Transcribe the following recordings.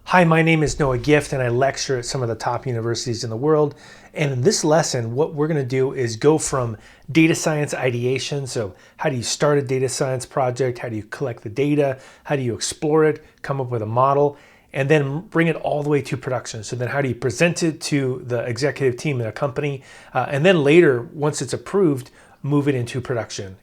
Hi, my name is Noah Gift and I lecture at some of the top universities in the world. And in this lesson, what we're going to do is go from data science ideation. So how do you start a data science project? How do you collect the data? How do you explore it, come up with a model, and then bring it all the way to production? So then how do you present it to the executive team in a company? And then later, once it's approved, move it into production.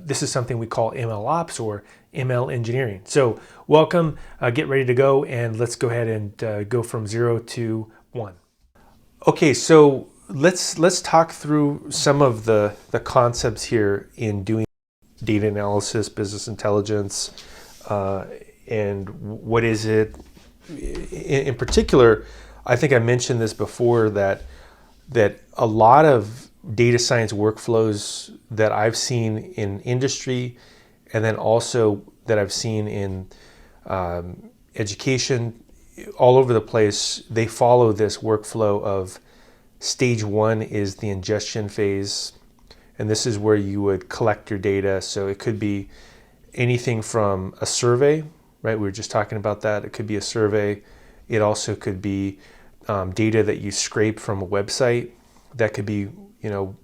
This is something we call MLOps or ML engineering. So welcome, get ready to go, and let's go ahead and go from 0 to 1. Okay, so let's talk through some of the concepts here in doing data analysis, business intelligence, and what is it? In particular, I think I mentioned this before, that a lot of data science workflows that I've seen in industry, and then also that I've seen in education all over the place, they follow this workflow of stage 1 is the ingestion phase. And this is where you would collect your data. So it could be anything from a survey, right? We were just talking about that. It could be a survey. It also could be data that you scrape from a website. That could be,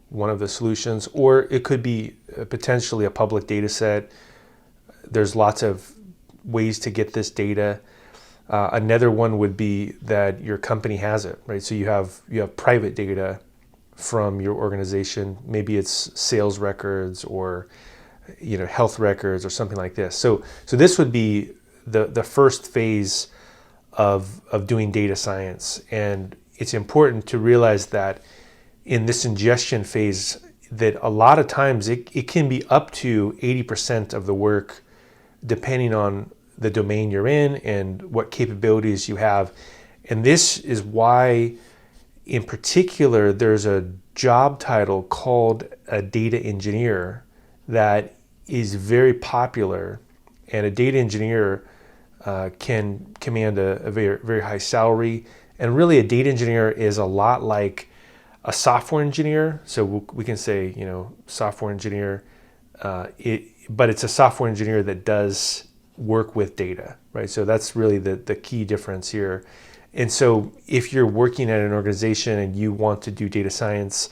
one of the solutions, or it could be potentially a public data set. There's lots of ways to get this data. Another one would be that your company has it, right? So you have private data from your organization. Maybe it's sales records or health records or something like this. So this would be the first phase of doing data science, and it's important to realize that in this ingestion phase, that a lot of times it can be up to 80% of the work, depending on the domain you're in and what capabilities you have. And this is why, in particular, there's a job title called a data engineer that is very popular. And a data engineer can command a very, very high salary. And really, a data engineer is a lot like a software engineer. So we can say, software engineer, but it's a software engineer that does work with data, right? So that's really the key difference here. And so if you're working at an organization and you want to do data science,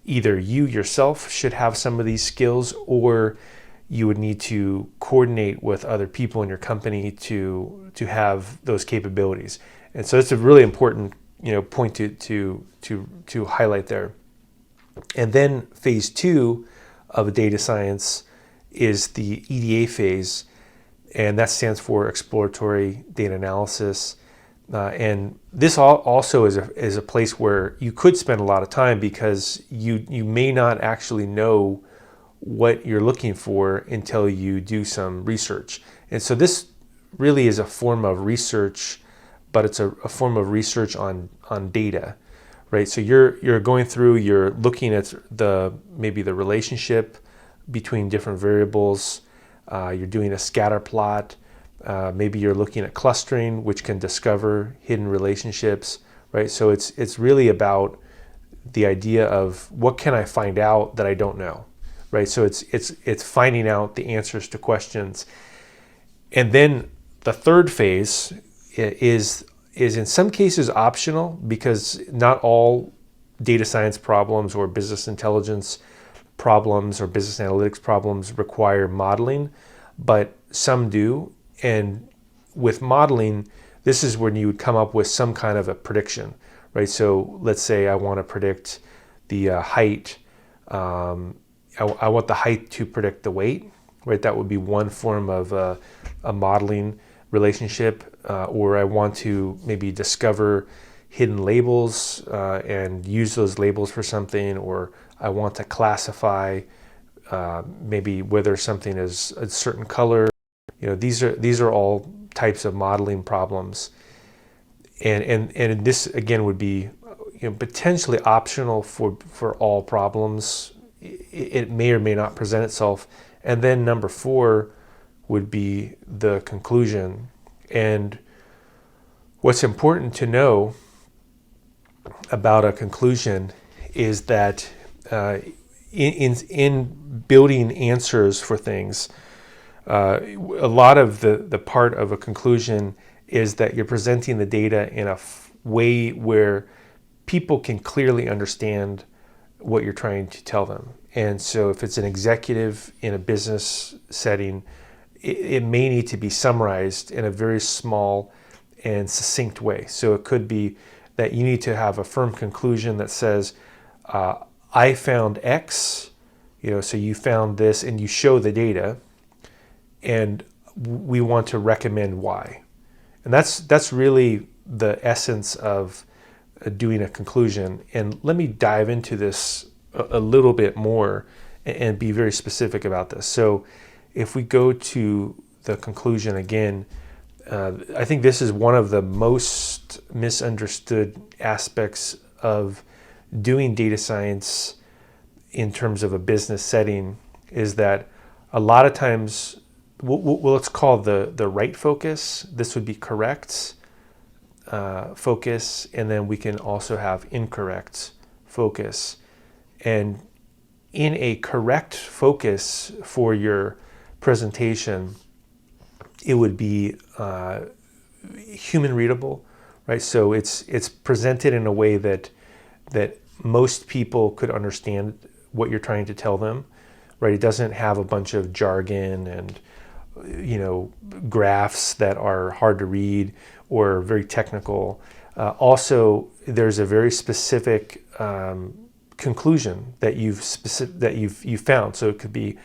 either you yourself should have some of these skills, or you would need to coordinate with other people in your company to have those capabilities. And so it's a really important point to highlight there. And then phase 2 of data science is the EDA phase, and that stands for Exploratory Data Analysis. And this also is a place where you could spend a lot of time, because you may not actually know what you're looking for until you do some research. And so this really is a form of research, but it's a form of research on data, right? So you're going through, you're looking at maybe the relationship between different variables. You're doing a scatter plot. Maybe you're looking at clustering, which can discover hidden relationships, right? So it's really about the idea of what can I find out that I don't know, right? So it's finding out the answers to questions. And then the third phase is in some cases optional, because not all data science problems or business intelligence problems or business analytics problems require modeling, but some do. And with modeling, this is when you would come up with some kind of a prediction, right? So let's say I want to predict the height. I want the height to predict the weight, right? That would be one form of a modeling relationship. Or I want to maybe discover hidden labels and use those labels for something, or I want to classify maybe whether something is a certain color. These are all types of modeling problems, and this again would be potentially optional for all problems. It may or may not present itself. And then number 4 would be the conclusion. And what's important to know about a conclusion is that in building answers for things, a lot of the part of a conclusion is that you're presenting the data in a way where people can clearly understand what you're trying to tell them. And so if it's an executive in a business setting, it may need to be summarized in a very small and succinct way. So it could be that you need to have a firm conclusion that says, I found X, so you found this, and you show the data, and we want to recommend Y. And that's really the essence of doing a conclusion. And let me dive into this a little bit more and be very specific about this. So if we go to the conclusion again, I think this is one of the most misunderstood aspects of doing data science in terms of a business setting, is that a lot of times, let's call the right focus. This would be correct focus, and then we can also have incorrect focus. And in a correct focus for your presentation, it would be human readable, right? So it's presented in a way that most people could understand what you're trying to tell them, right? It doesn't have a bunch of jargon and graphs that are hard to read or very technical. Also, there's a very specific conclusion that you've found. So it could be,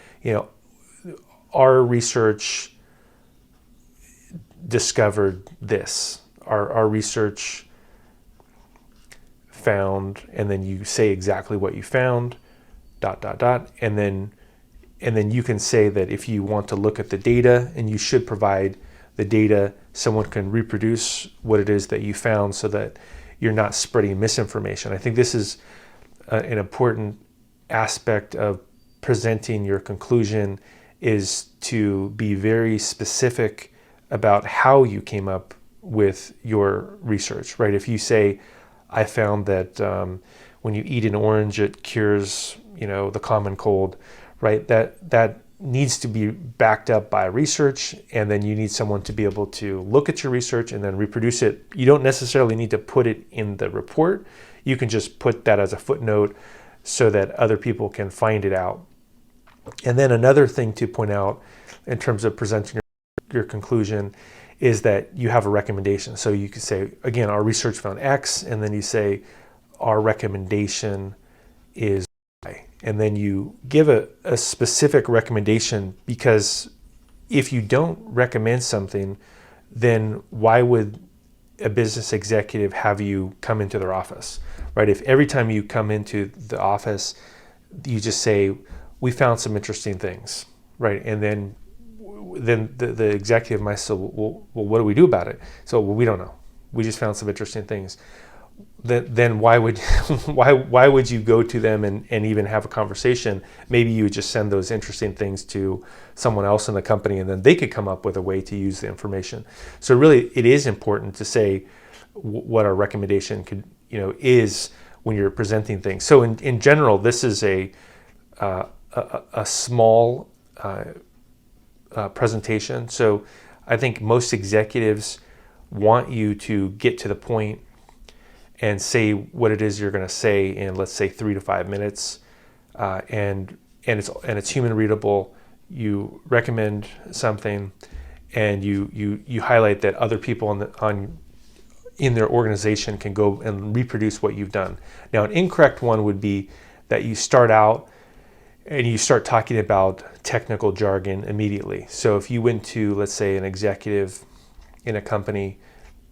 our research discovered this. Our research found, and then you say exactly what you found, ... and then you can say that if you want to look at the data, and you should provide the data, someone can reproduce what it is that you found so that you're not spreading misinformation. I think this is an important aspect of presenting your conclusion, is to be very specific about how you came up with your research, right? If you say, I found that when you eat an orange, it cures, the common cold, right? That needs to be backed up by research, and then you need someone to be able to look at your research and then reproduce it. You don't necessarily need to put it in the report. You can just put that as a footnote so that other people can find it out. And then another thing to point out in terms of presenting your conclusion is that you have a recommendation. So you could say, again, our research found X, and then you say, our recommendation is Y. And then you give a specific recommendation, because if you don't recommend something, then why would a business executive have you come into their office, right? If every time you come into the office, you just say, we found some interesting things, right? And then the executive might say, well, what do we do about it? So, well, we don't know. We just found some interesting things. Then why would why would you go to them and even have a conversation? Maybe you would just send those interesting things to someone else in the company, and then they could come up with a way to use the information. So really, it is important to say what our recommendation could is when you're presenting things. So in general, this is a small presentation. So I think most executives want you to get to the point and say what it is you're going to say in, let's say, 3 to 5 minutes, and it's human readable. You recommend something, and you highlight that other people in their organization can go and reproduce what you've done. Now, an incorrect one would be that you start out and you start talking about technical jargon immediately. So if you went to, let's say, an executive in a company,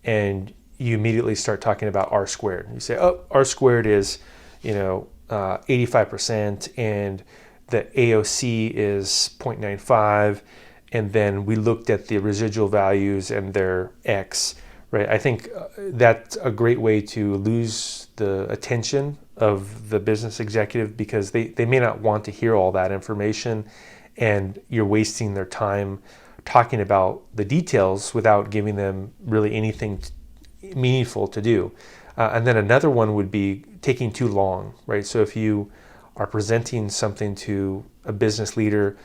and you immediately start talking about R squared. You say, oh, R squared is, 85%, and the AOC is 0.95, and then we looked at the residual values and their X, right? I think that's a great way to lose the attention of the business executive, because they may not want to hear all that information, and you're wasting their time talking about the details without giving them really anything meaningful to do. And then another one would be taking too long, right? So if you are presenting something to a business leader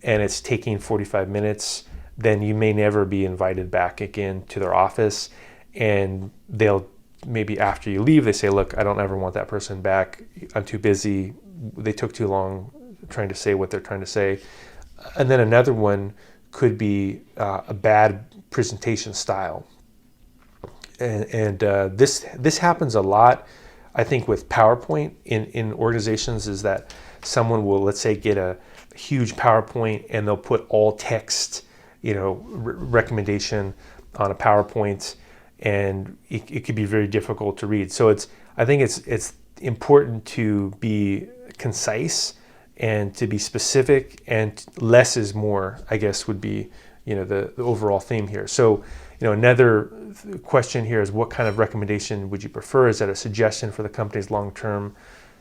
and it's taking 45 minutes, then you may never be invited back again to their office, and they'll maybe after you leave, they say, look, I don't ever want that person back. I'm too busy. They took too long trying to say what they're trying to say. And then another one could be a bad presentation style. And this happens a lot, I think, with PowerPoint in organizations, is that someone will, let's say, get a huge PowerPoint and they'll put all text, recommendation on a PowerPoint, and it could be very difficult to read. So I think it's important to be concise and to be specific, and less is more, I guess, would be the overall theme here. So another question here is, what kind of recommendation would you prefer? Is that a suggestion for the company's long-term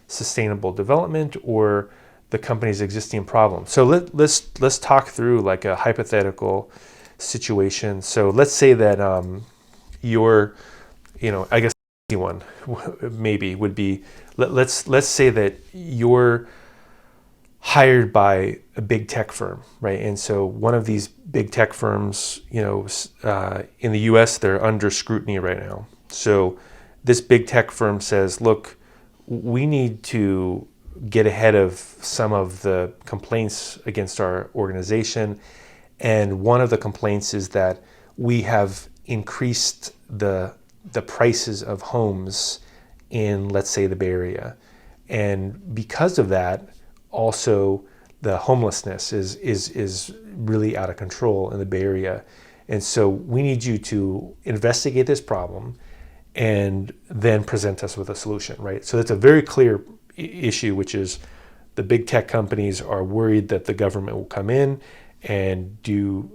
sustainable development or the company's existing problem? So let's talk through like a hypothetical situation. So let's say that your, I guess the easy one maybe would be, let's say that you're hired by a big tech firm, right? And so one of these big tech firms, in the US, they're under scrutiny right now. So this big tech firm says, look, we need to get ahead of some of the complaints against our organization. And one of the complaints is that we have increased the prices of homes in, let's say, the Bay Area. And because of that, also the homelessness is really out of control in the Bay Area. And so we need you to investigate this problem and then present us with a solution, right? So that's a very clear issue, which is the big tech companies are worried that the government will come in and do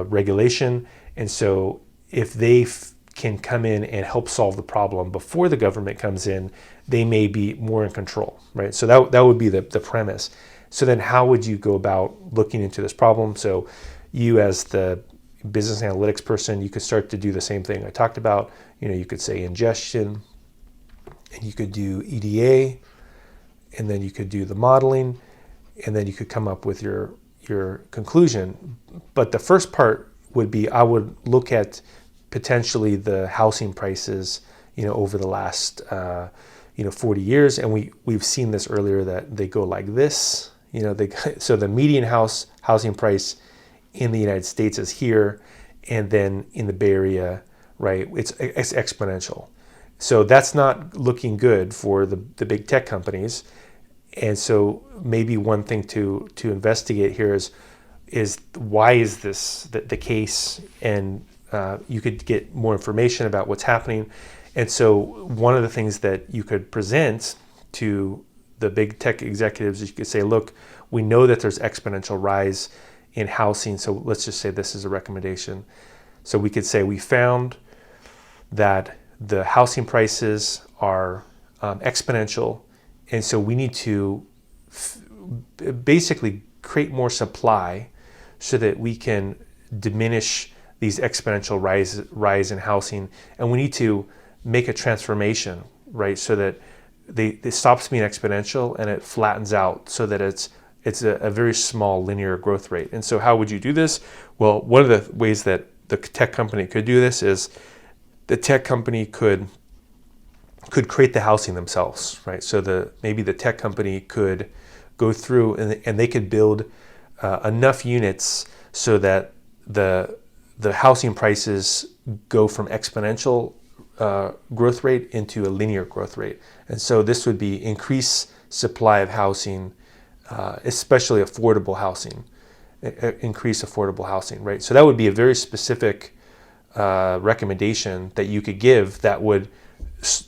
regulation. And so if they can come in and help solve the problem before the government comes in, they may be more in control, right? So that would be the premise. So then how would you go about looking into this problem? So you, as the business analytics person, you could start to do the same thing I talked about. You could say ingestion, and you could do EDA, and then you could do the modeling, and then you could come up with your conclusion. But the first part would be, I would look at potentially the housing prices, over the last 40 years, and we've seen this earlier, that they go like this. So the median housing price in the United States is here, and then in the Bay Area, right, it's exponential. So that's not looking good for the big tech companies. And so maybe one thing to investigate here is why is this the case? And you could get more information about what's happening. And so one of the things that you could present to the big tech executives is, you could say, look, we know that there's exponential rise in housing. So let's just say this is a recommendation. So we could say, we found that the housing prices are exponential. And so we need to basically create more supply so that we can diminish these exponential rise in housing. And we need to make a transformation, right? So that it stops being exponential and it flattens out, so that it's a very small linear growth rate. And so how would you do this? Well, one of the ways that the tech company could do this is the tech company could create the housing themselves, right? So maybe the tech company could go through and they could build enough units so that the housing prices go from exponential growth rate into a linear growth rate. And so this would be increase supply of housing, especially affordable housing, increase affordable housing, right? So that would be a very specific recommendation that you could give that would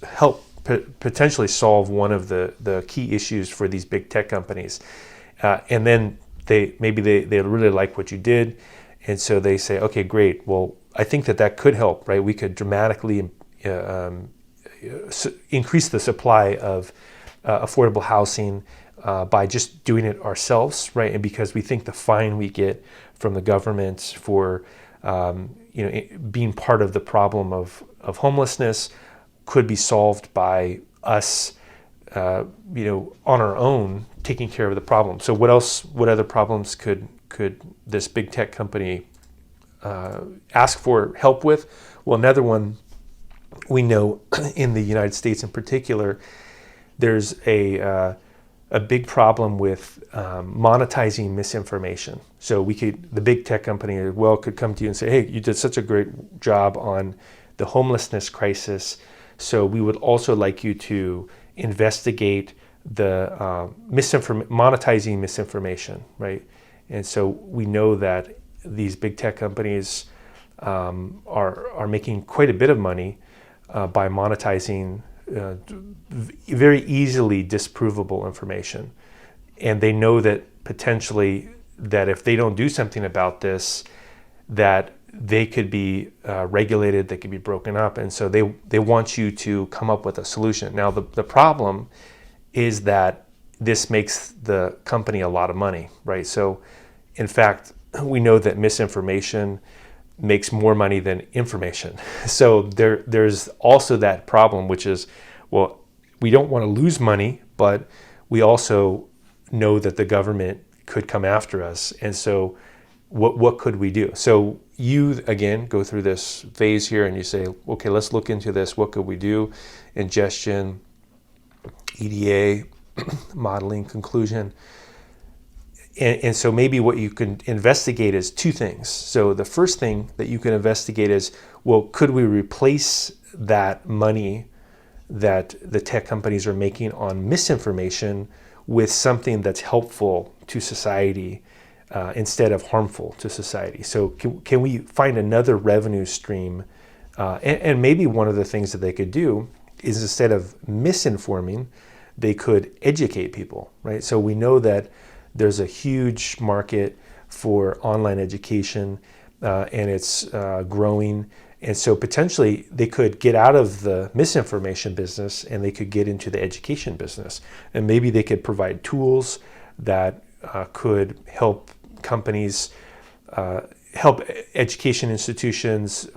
help potentially solve one of the key issues for these big tech companies. And then they really like what you did. And so they say, okay, great. Well, I think that could help, right? We could dramatically increase the supply of affordable housing by just doing it ourselves, right? And because we think the fine we get from the government for being part of the problem of homelessness could be solved by us, on our own, taking care of the problem. So what other problems could this big tech company ask for help with. Well, another one we know in the United States in particular, there's a big problem with monetizing misinformation. So the big tech company could come to you and say, hey, you did such a great job on the homelessness crisis, so we would also like you to investigate the monetizing misinformation, right? And so we know that these big tech companies are making quite a bit of money by monetizing very easily disprovable information. And they know that potentially that if they don't do something about this, that they could be regulated, they could be broken up. And so they want you to come up with a solution. Now, the problem is that this makes the company a lot of money, right? So in fact, we know that misinformation makes more money than information. So there's also that problem, which is, well, we don't want to lose money, but we also know that the government could come after us. And so what could we do? So you, again, go through this phase here and you say, okay, let's look into this. What could we do? Ingestion, EDA, modeling, conclusion. And so maybe what you can investigate is two things. So the first thing that you can investigate is, well, could we replace that money that the tech companies are making on misinformation with something that's helpful to society instead of harmful to society? So can we find another revenue stream? And maybe one of the things that they could do is, instead of misinforming, they could educate people, right? So we know that there's a huge market for online education, and it's growing. And so potentially they could get out of the misinformation business and they could get into the education business. And maybe they could provide tools that could help companies, help education institutions,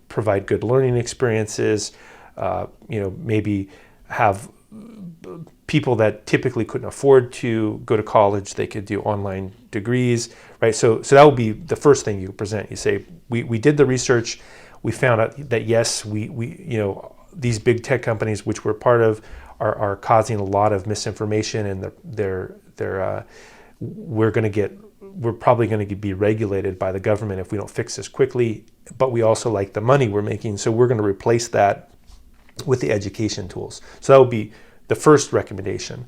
provide good learning experiences, maybe have people that typically couldn't afford to go to college, they could do online degrees, right? So that would be the first thing you present. You say, we did the research, we found out that yes, we these big tech companies, which we're part of, are causing a lot of misinformation, and we're probably going to be regulated by the government if we don't fix this quickly. But we also like the money we're making, so we're going to replace that with the education tools. So that would be the first recommendation.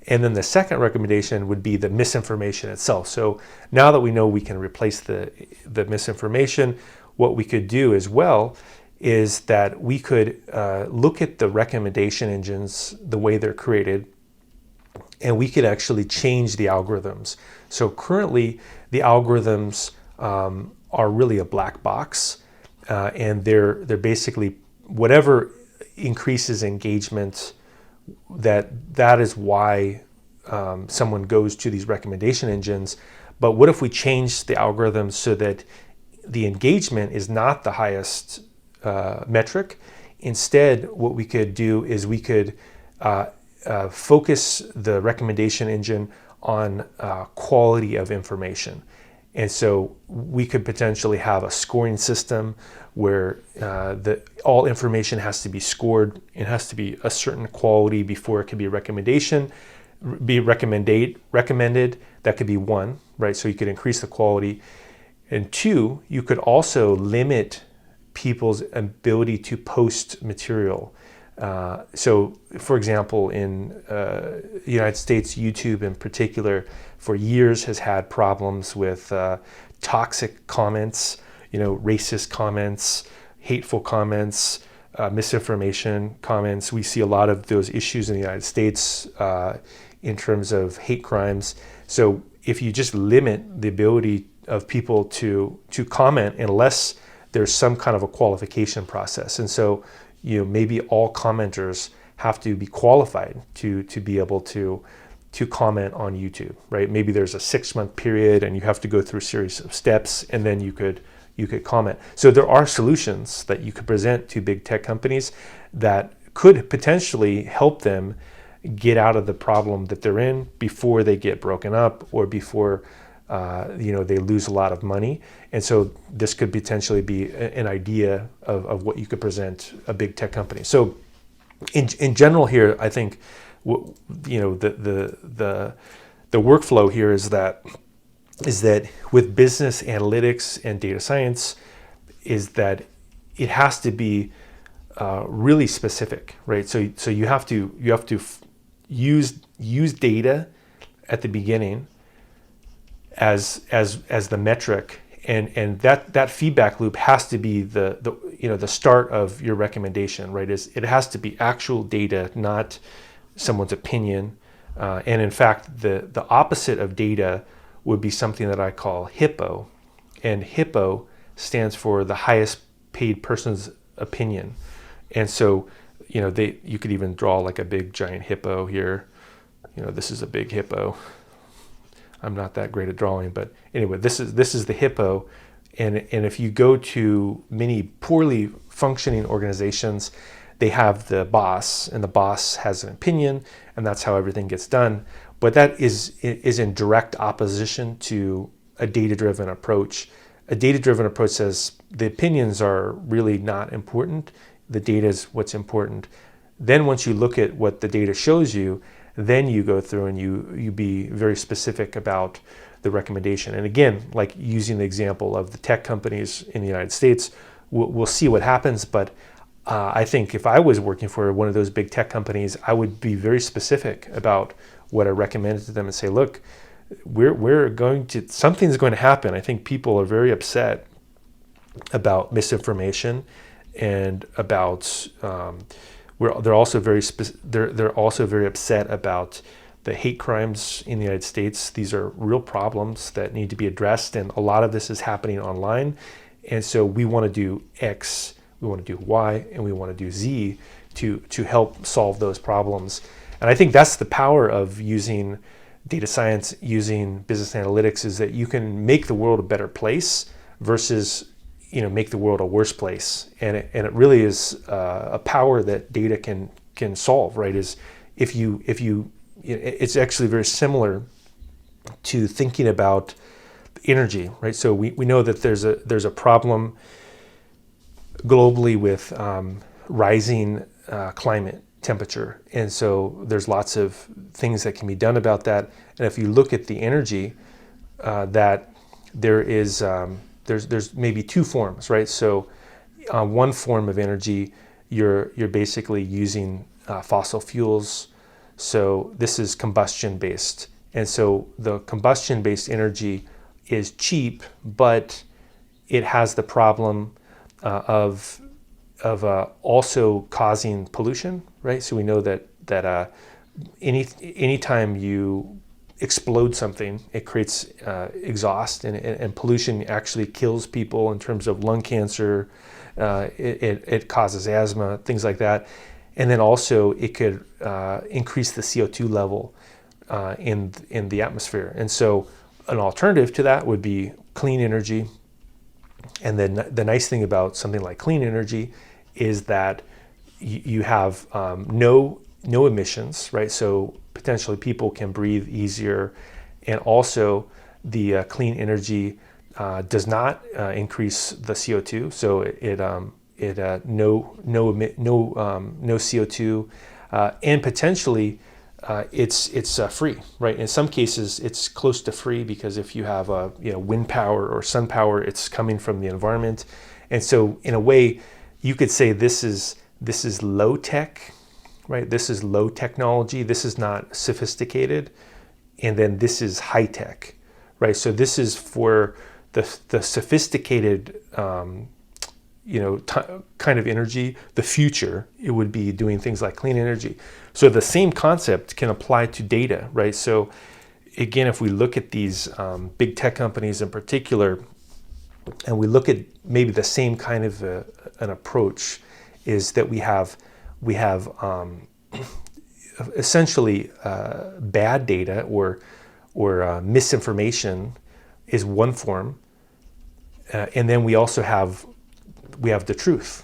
And then the second recommendation would be the misinformation itself. So now that we know we can replace the misinformation, what we could do as well is that we could look at the recommendation engines, the way they're created, and we could actually change the algorithms. So currently, the algorithms are really a black box, and they're basically whatever increases engagement, that is why someone goes to these recommendation engines. But what if we change the algorithms so that the engagement is not the highest metric? Instead, what we could do is we could focus the recommendation engine on quality of information. And so we could potentially have a scoring system where all information has to be scored. It has to be a certain quality before it can be recommended. That could be one, right? So you could increase the quality. And two, you could also limit people's ability to post material. So, for example, in the United States, YouTube in particular, for years has had problems with toxic comments, racist comments, hateful comments, misinformation comments. We see a lot of those issues in the United States in terms of hate crimes. So if you just limit the ability of people to comment unless there's some kind of a qualification process. And so maybe all commenters have to be qualified to be able to comment on YouTube, right? Maybe there's a 6-month period and you have to go through a series of steps, and then you could comment. So there are solutions that you could present to big tech companies that could potentially help them get out of the problem that they're in before they get broken up, or before they lose a lot of money. And so this could potentially be an idea of what you could present a big tech company. So in general here, I think the workflow here is that with business analytics and data science is that it has to be really specific, right? So you have to use data at the beginning as the metric, and that feedback loop has to be the start of your recommendation, right? It has to be actual data, not someone's opinion. And in fact, the opposite of data would be something that I call HIPPO, and HIPPO stands for the highest paid person's opinion. And so, you could even draw like a big giant hippo here. This is a big hippo. I'm not that great at drawing, but anyway, this is the hippo. And if you go to many poorly functioning organizations, they have the boss, and the boss has an opinion, and that's how everything gets done. But that is in direct opposition to a data-driven approach. A data-driven approach says the opinions are really not important. The data is what's important. Then once you look at what the data shows you, then you go through and you be very specific about the recommendation. And again, like using the example of the tech companies in the United States, we'll see what happens. But I think if I was working for one of those big tech companies, I would be very specific about what I recommended to them and say, look, something's going to happen. I think people are very upset about misinformation and about they're also very upset about the hate crimes in the United States. These are real problems that need to be addressed, and a lot of this is happening online. And so we want to do X, we want to do Y, and we want to do Z to help solve those problems. And I think that's the power of using data science, using business analytics, is that you can make the world a better place versus make the world a worse place. And it really is a power that data can solve, right? Is if you it's actually very similar to thinking about energy, right? So we know that there's a problem globally with rising climate temperature, and so there's lots of things that can be done about that. And if you look at the energy, that there is there's maybe two forms, right? So one form of energy, you're basically using fossil fuels. So this is combustion based, and so the combustion based energy is cheap, but it has the problem of also causing pollution, right? So we know that anytime you explode something, it creates exhaust, and pollution actually kills people in terms of lung cancer. It causes asthma, things like that. And then also it could increase the CO2 level in the atmosphere. And so an alternative to that would be clean energy. And then the nice thing about something like clean energy is that you have no emissions, right? So potentially people can breathe easier, and also the clean energy does not increase the CO2. So no CO2, and potentially it's free, right? In some cases, it's close to free, because if you have wind power or sun power, it's coming from the environment. And so in a way, you could say this is low tech, right? This is low technology. This is not sophisticated, and then this is high tech, right? So this is for the sophisticated kind of energy. The future, it would be doing things like clean energy. So the same concept can apply to data, right? So again, if we look at these big tech companies in particular, and we look at maybe the same kind of an approach, is that we have essentially bad data or misinformation is one form, and then we also have the truth.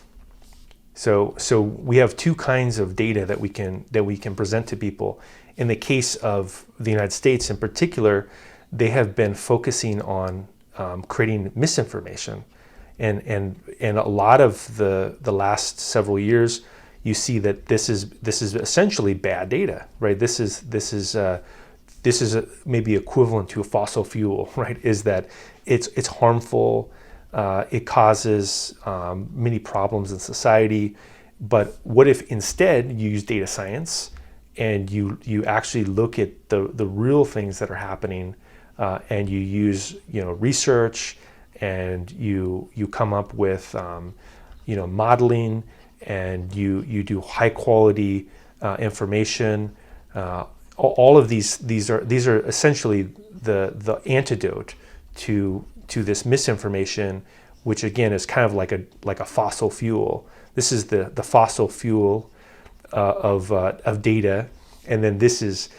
So we have two kinds of data that we can present to people. In the case of the United States in particular, they have been focusing on creating misinformation. And a lot of the last several years, you see that this is essentially bad data, right? This is maybe equivalent to a fossil fuel, right? Is that it's harmful, it causes many problems in society. But what if instead you use data science and you actually look at the real things that are happening, and you use research, and you come up with modeling, and you do high quality information. All of these are essentially the antidote to this misinformation, which again is kind of like a fossil fuel. This is the fossil fuel of data, and then this is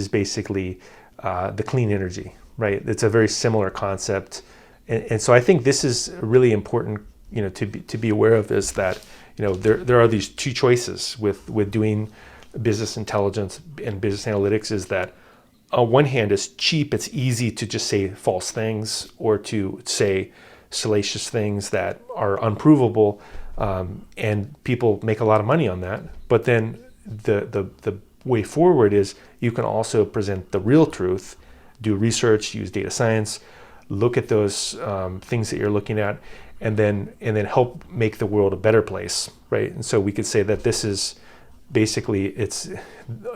basically the clean energy, right? It's a very similar concept, and so I think this is really important, to be aware of, is that there are these two choices with doing business intelligence and business analytics. Is that on one hand, it's cheap, it's easy to just say false things or to say salacious things that are unprovable, and people make a lot of money on that. But then the way forward is you can also present the real truth, do research, use data science, look at those things that you're looking at, and then help make the world a better place, right? And so we could say that this is basically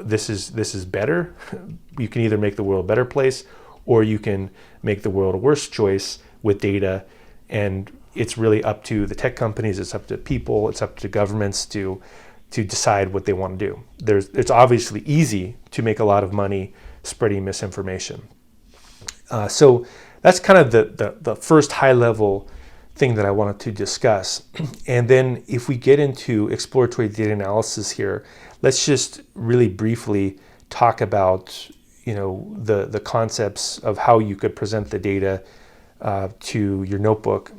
this is better. You can either make the world a better place, or you can make the world a worse choice with data. And it's really up to the tech companies, it's up to people, it's up to governments to decide what they want to do. It's obviously easy to make a lot of money spreading misinformation. So that's kind of the first high level thing that I wanted to discuss. And then if we get into exploratory data analysis here, let's just really briefly talk about the concepts of how you could present the data to your notebook.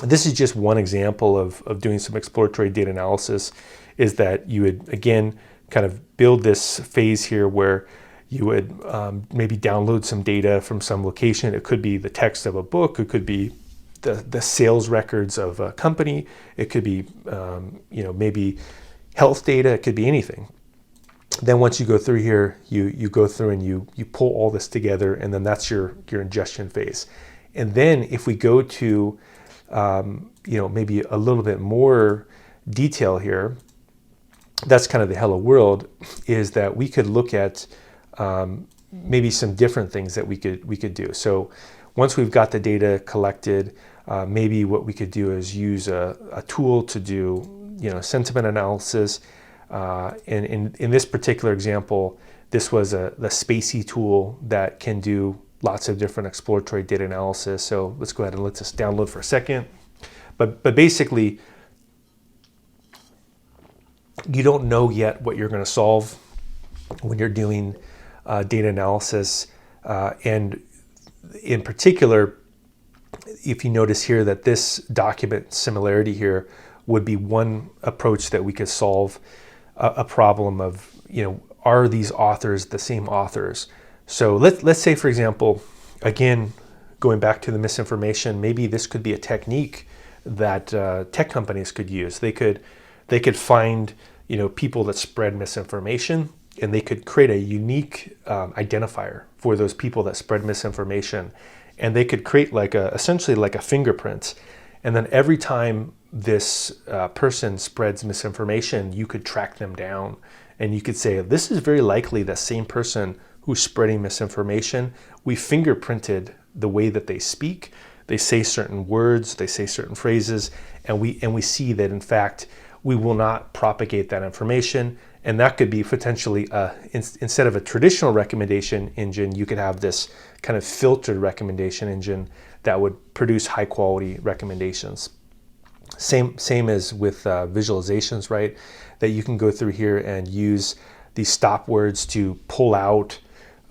This is just one example of doing some exploratory data analysis, is that you would, again, kind of build this phase here where you would maybe download some data from some location. It could be the text of a book, it could be the sales records of a company, it could be maybe health data, it could be anything. Then once you go through here, you go through and you pull all this together, and then that's your ingestion phase. And then if we go to maybe a little bit more detail here, that's kind of the hello world, is that we could look at maybe some different things that we could do. So once we've got the data collected, maybe what we could do is use a tool to do sentiment analysis. And in this particular example, this was the Spacey tool that can do lots of different exploratory data analysis. So let's go ahead and let this download for a second. But basically, you don't know yet what you're going to solve when you're doing data analysis. And in particular, if you notice here that this document similarity here would be one approach that we could solve a problem of, are these authors the same authors? So let's say, for example, again, going back to the misinformation, maybe this could be a technique that tech companies could use. They could find people that spread misinformation, and they could create a unique identifier for those people that spread misinformation, and they could create essentially like a fingerprint. And then every time this person spreads misinformation, you could track them down, and you could say, this is very likely the same person who's spreading misinformation. We fingerprinted the way that they speak. They say certain words, they say certain phrases, and we see that in fact we will not propagate that information. And that could be potentially instead of a traditional recommendation engine, you could have this kind of filtered recommendation engine that would produce high quality recommendations. Same as with visualizations, right? That you can go through here and use these stop words to pull out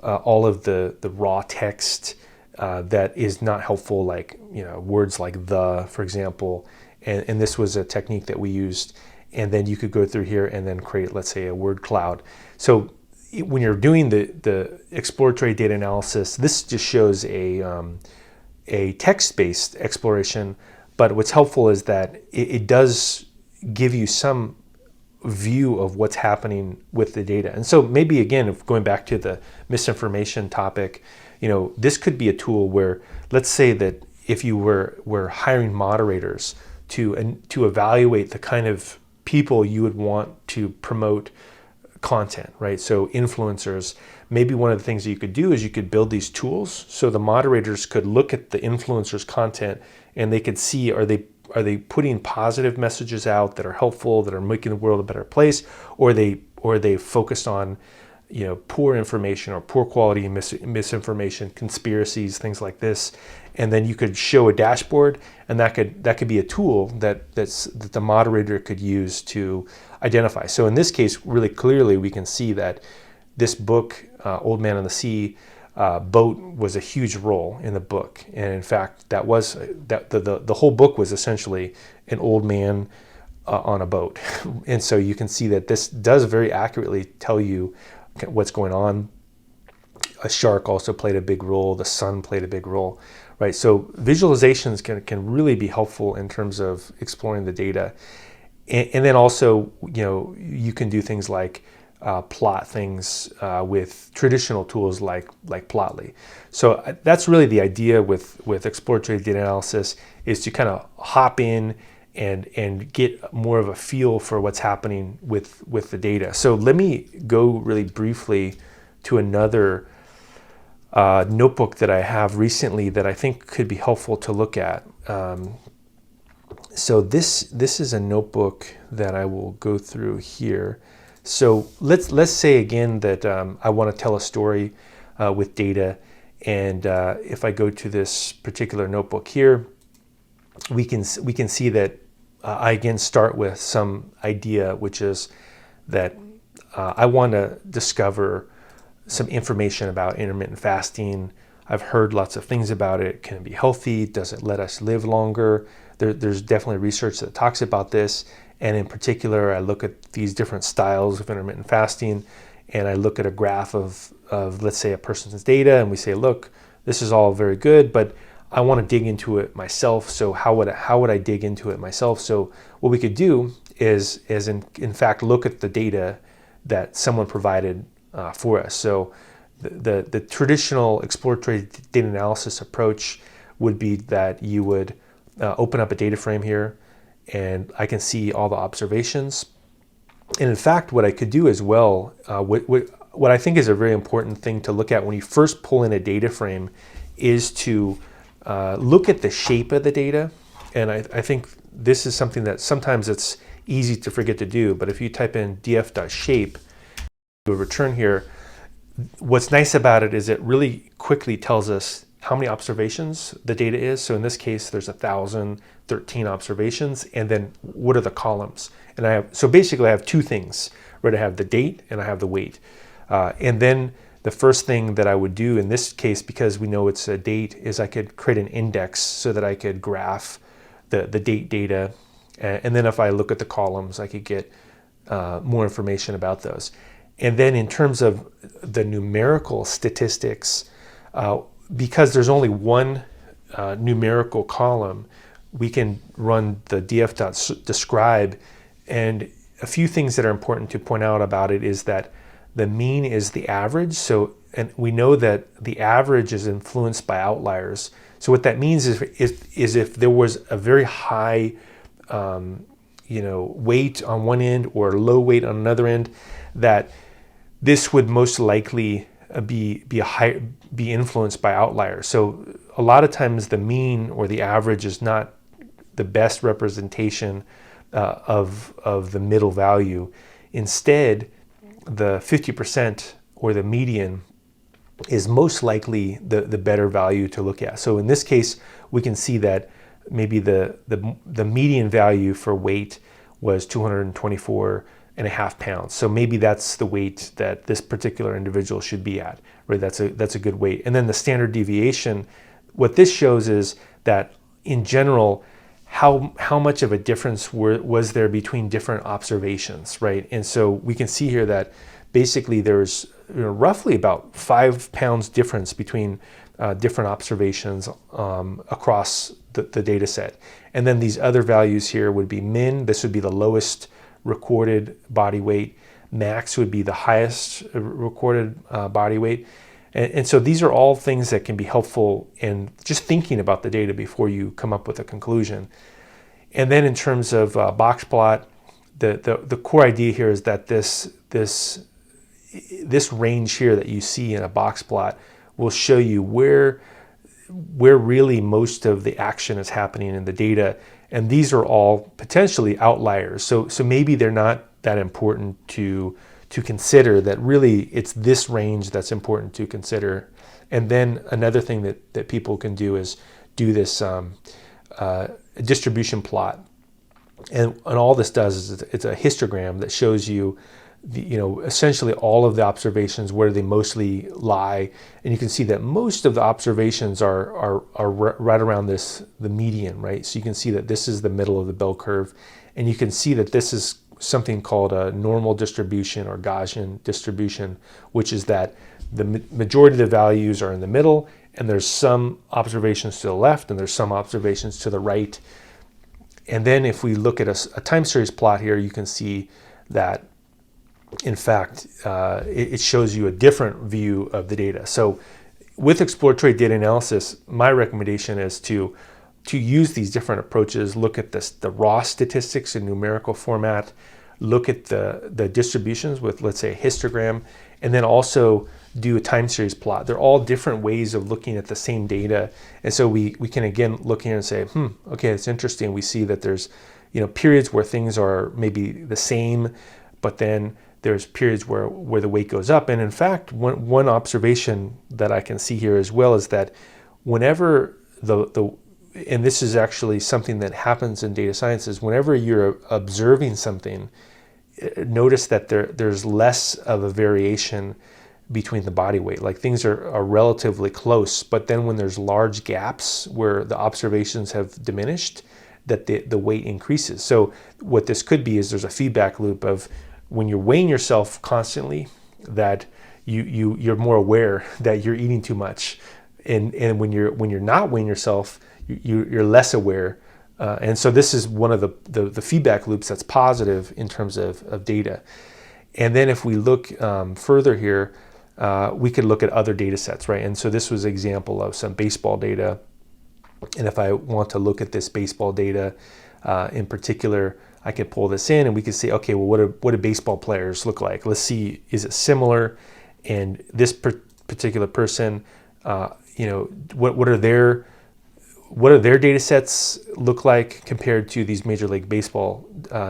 all of the raw text that is not helpful, like words like the, for example. And this was a technique that we used. And then you could go through here and then create, let's say, a word cloud. So when you're doing the exploratory data analysis, this just shows a text-based exploration, but what's helpful is that it does give you some view of what's happening with the data. And so maybe again, if going back to the misinformation topic, this could be a tool where, let's say that if you were hiring moderators to evaluate the kind of people you would want to promote content, right? So influencers, maybe one of the things that you could do is you could build these tools so the moderators could look at the influencers' content and they could see, are they putting positive messages out that are helpful, that are making the world a better place, or are they focused on poor information or poor quality misinformation, conspiracies, things like this. And then you could show a dashboard, and that could be a tool that the moderator could use to identify. So in this case, really clearly we can see that this book, Old Man on the Sea, boat was a huge role in the book. And in fact, the whole boat was essentially an old man on a boat. And so you can see that this does very accurately tell you what's going on. A shark also played a big role. The sun played a big role, right? So visualizations can really be helpful in terms of exploring the data. And then also, you can do things like plot things with traditional tools like Plotly. So that's really the idea with exploratory data analysis, is to kind of hop in and get more of a feel for what's happening with the data. So let me go really briefly to another notebook that I have recently that I think could be helpful to look at. So this is a notebook that I will go through here. So let's say again that I want to tell a story with data, and if I go to this particular notebook here, we can see that I again start with some idea, which is that I want to discover some information about intermittent fasting. I've heard lots of things about it. Can it be healthy? Does it let us live longer? There's definitely research that talks about this. And in particular, I look at these different styles of intermittent fasting, and I look at a graph of let's say, a person's data, and we say, look, this is all very good, but I want to dig into it myself. So how would I dig into it myself? So what we could do is in fact look at the data that someone provided for us. So the traditional exploratory data analysis approach would be that you would open up a data frame here, and I can see all the observations. And in fact, what I could do as well, what I think is a very important thing to look at when you first pull in a data frame, is to look at the shape of the data. And I think this is something that sometimes it's easy to forget to do, but if you type in df.shape, you return here, what's nice about it is it really quickly tells us how many observations the data is. So in this case, there's 1,013 observations, and then what are the columns? And so basically I have two things, right? I have the date and I have the weight. And then the first thing that I would do in this case, because we know it's a date, is I could create an index so that I could graph the date data. And then if I look at the columns, I could get more information about those. And then in terms of the numerical statistics, because there's only one numerical column, we can run the df.describe. And a few things that are important to point out about it is that the mean is the average. So, and we know that the average is influenced by outliers. So what that means is if there was a very high weight on one end or low weight on another end, that this would most likely be influenced by outliers. So a lot of times the mean or the average is not the best representation of the middle value. Instead, the 50% or the median is most likely the better value to look at. So in this case, we can see that maybe the median value for weight was 224.5 pounds. So maybe that's the weight that this particular individual should be at, right? That's a good weight. And then the standard deviation, what this shows is that in general, how much of a difference was there between different observations, right? And so we can see here that basically there's roughly about 5 pounds difference between different observations across the data set. And then these other values here would be min, this would be the lowest recorded body weight, max would be the highest recorded body weight. And so these are all things that can be helpful in just thinking about the data before you come up with a conclusion. And then in terms of box plot, the core idea here is that this range here that you see in a box plot will show you where really most of the action is happening in the data. And these are all potentially outliers. So maybe they're not that important to consider, that really it's this range that's important to consider. And then another thing that people can do is do this distribution plot. And all this does is it's a histogram that shows you essentially all of the observations, where they mostly lie. And you can see that most of the observations are right around the median, right? So you can see that this is the middle of the bell curve. And you can see that this is something called a normal distribution or Gaussian distribution, which is that the majority of the values are in the middle, and there's some observations to the left and there's some observations to the right. And then if we look at a time series plot here, you can see that in fact it shows you a different view of the data. So with exploratory data analysis, my recommendation is to use these different approaches, look at the raw statistics in numerical format, look at the distributions with, let's say, a histogram, and then also do a time series plot. They're all different ways of looking at the same data. And so we can again look here and say, okay, it's interesting. We see that there's periods where things are maybe the same, but then there's periods where the weight goes up. And in fact, one observation that I can see here as well is that whenever and this is actually something that happens in data sciences, whenever you're observing something, notice that there's less of a variation between the body weight. Like things are relatively close, but then when there's large gaps where the observations have diminished, that the weight increases. So what this could be is there's a feedback loop of when you're weighing yourself constantly, that you're more aware that you're eating too much, and when you're not weighing yourself, you're less aware. And so this is one of the feedback loops that's positive in terms of data. And then if we look further here, we could look at other data sets, right? And so this was an example of some baseball data. And if I want to look at this baseball data in particular, I could pull this in and we could say, okay, well, what do baseball players look like? Let's see, is it similar? And this particular person, what are their data sets look like compared to these Major League Baseball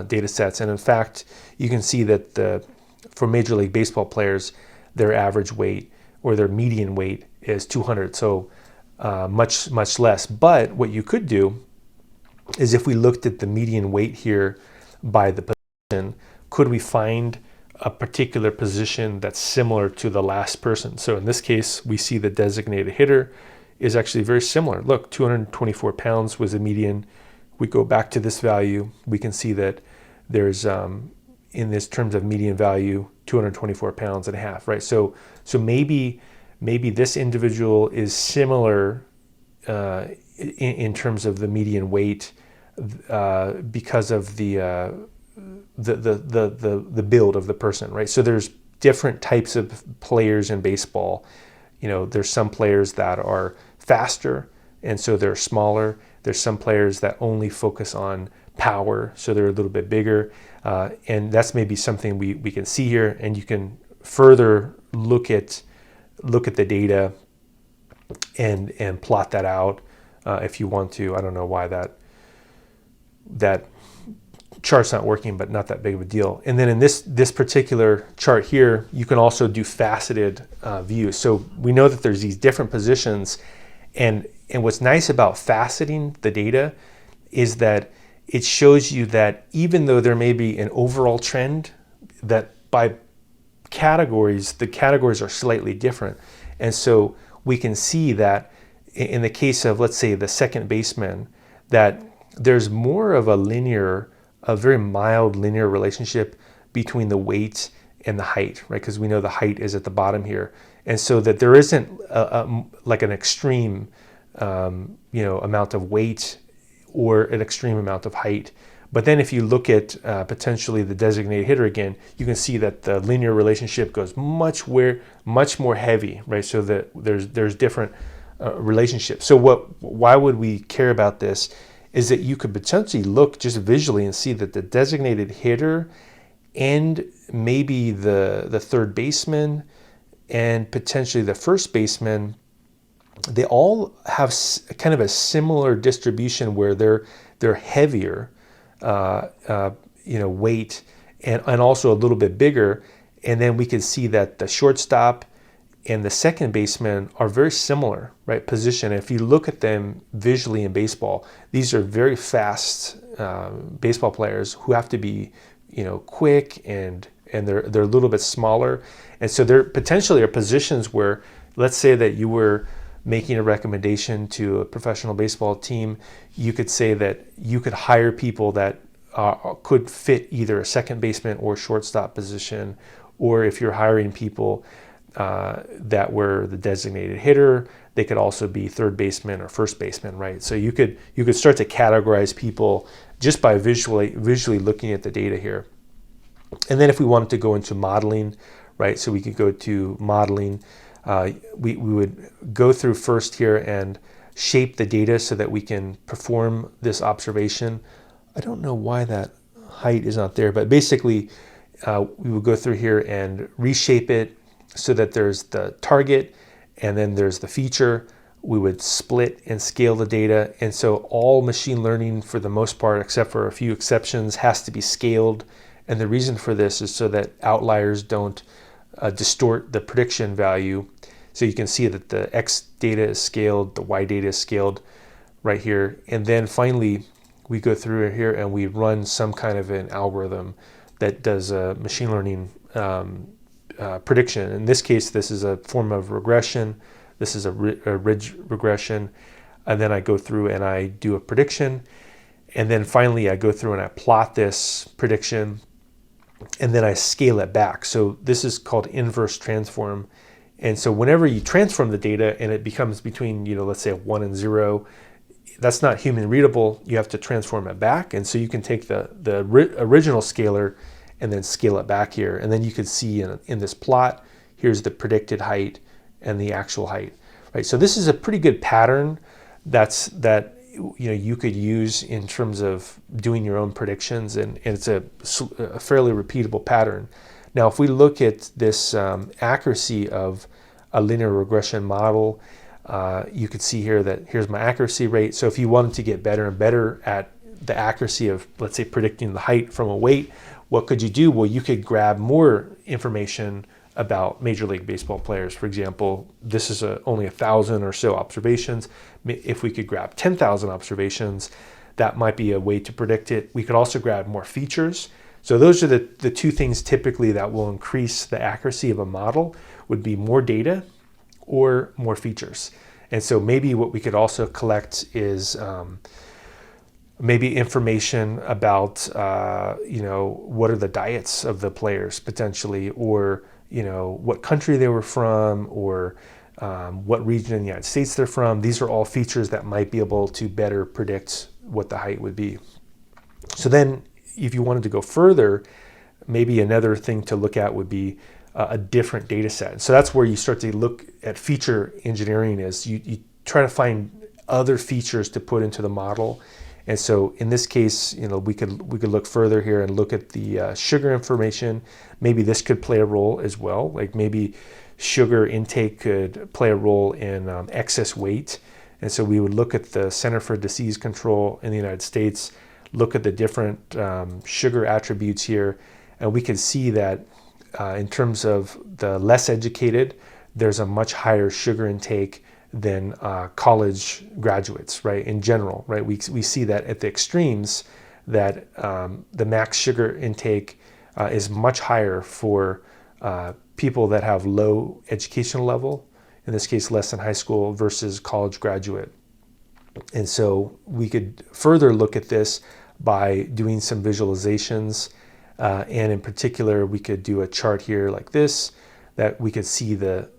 data sets? And in fact, you can see that for Major League Baseball players, their average weight or their median weight is 200, so much less. But what you could do is if we looked at the median weight here by the position, could we find a particular position that's similar to the last person? So in this case, we see the designated hitter is actually very similar. Look, 224 pounds was the median. We go back to this value, we can see that there's, in this terms of median value, 224 pounds and a half, right? So maybe this individual is similar in terms of the median weight because of the build of the person, right? So there's different types of players in baseball. There's some players that are faster, and so they're smaller. There's some players that only focus on power, so they're a little bit bigger. And that's maybe something we can see here, and you can further look at the data and plot that out if you want to. I don't know why that chart's not working, but not that big of a deal. And then in this particular chart here, you can also do faceted views. So we know that there's these different positions, and what's nice about faceting the data is that it shows you that even though there may be an overall trend, that by categories, the categories are slightly different. And so we can see that in the case of, let's say, the second baseman, that there's more of a very mild linear relationship between the weight and the height, right? Because we know the height is at the bottom here. And so that there isn't like an extreme amount of weight or an extreme amount of height. But then if you look at potentially the designated hitter again, you can see that the linear relationship goes much more heavy, right? So that there's different relationships. So why would we care about this? Is that you could potentially look just visually and see that the designated hitter and maybe the third baseman and potentially the first baseman, they all have kind of a similar distribution where they're heavier, weight, and also a little bit bigger. And then we can see that the shortstop and the second baseman are very similar, right? Position. If you look at them visually in baseball, these are very fast baseball players who have to be, quick, and they're a little bit smaller. And so there potentially are positions where, let's say that you were making a recommendation to a professional baseball team, you could say that you could hire people that could fit either a second baseman or shortstop position, or if you're hiring people that were the designated hitter, they could also be third baseman or first baseman, right? So you could start to categorize people just by visually looking at the data here. And then if we wanted to go into modeling, right? So we could go to modeling. We would go through first here and shape the data so that we can perform this observation. I don't know why that height is not there, but basically we would go through here and reshape it so that there's the target and then there's the feature. We would split and scale the data. And so all machine learning, for the most part, except for a few exceptions, has to be scaled. And the reason for this is so that outliers don't distort the prediction value. So you can see that the X data is scaled, the Y data is scaled right here. And then finally, we go through here and we run some kind of an algorithm that does a machine learning prediction. In this case, this is a form of regression. This is a ridge regression. And then I go through and I do a prediction. And then finally, I go through and I plot this prediction. And then I scale it back. So this is called inverse transform. And so whenever you transform the data and it becomes between, let's say 1 and 0, that's not human readable. You have to transform it back. And so you can take the original scalar and then scale it back here. And then you can see in this plot, here's the predicted height and the actual height, right? So this is a pretty good pattern that you could use in terms of doing your own predictions, and it's a fairly repeatable pattern. Now, if we look at this accuracy of a linear regression model, you could see here that here's my accuracy rate. So if you wanted to get better and better at the accuracy of, let's say, predicting the height from a weight, what could you do? Well, you could grab more information about Major League Baseball players. For example, this is only 1,000 or so observations. If we could grab 10,000 observations, that might be a way to predict it. We could also grab more features. So those are the two things typically that will increase the accuracy of a model, would be more data or more features. And so maybe what we could also collect is maybe information about, what are the diets of the players potentially, or what country they were from, or what region in the United States they're from. These are all features that might be able to better predict what the height would be. So then if you wanted to go further, maybe another thing to look at would be a different data set. So that's where you start to look at feature engineering, is you try to find other features to put into the model. And so in this case, we could look further here and look at the sugar information. Maybe this could play a role as well. Like maybe sugar intake could play a role in excess weight. And so we would look at the Center for Disease Control in the United States, look at the different sugar attributes here, and we can see that in terms of the less educated, there's a much higher sugar intake than college graduates, right? In general, right? We see that at the extremes, that the max sugar intake is much higher for people that have low educational level, in this case less than high school, versus college graduate. And so we could further look at this by doing some visualizations And in particular, we could do a chart here like this, that we could see the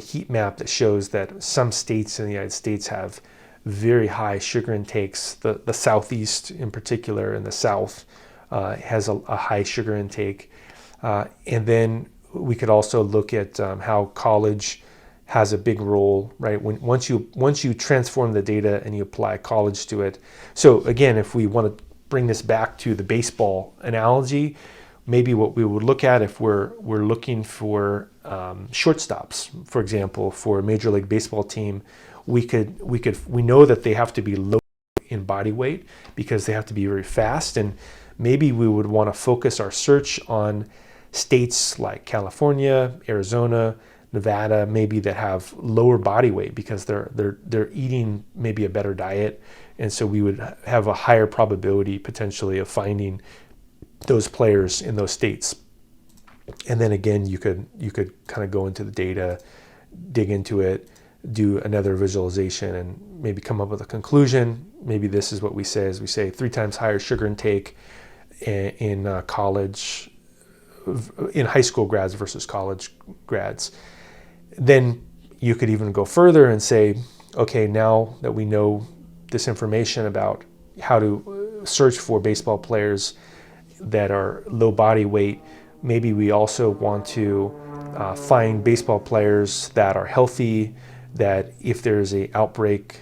heat map that shows that some states in the United States have very high sugar intakes. The Southeast in particular, and the South has a high sugar intake. And then we could also look at how college has a big role, right? Once you transform the data and you apply college to it. So again, if we want to bring this back to the baseball analogy, maybe what we would look at if we're looking for shortstops, for example, for a Major League Baseball team, we know that they have to be low in body weight because they have to be very fast, and maybe we would want to focus our search on states like California, Arizona, Nevada, maybe that have lower body weight because they're eating maybe a better diet, and so we would have a higher probability potentially of finding those players in those states. And then again, you could kind of go into the data, dig into it, do another visualization, and maybe come up with a conclusion. Maybe this is what we say: is we say 3 times higher sugar intake in college, in high school grads versus college grads. Then you could even go further and say, okay, now that we know this information about how to search for baseball players that are low body weight, maybe we also want to find baseball players that are healthy, that if there's an outbreak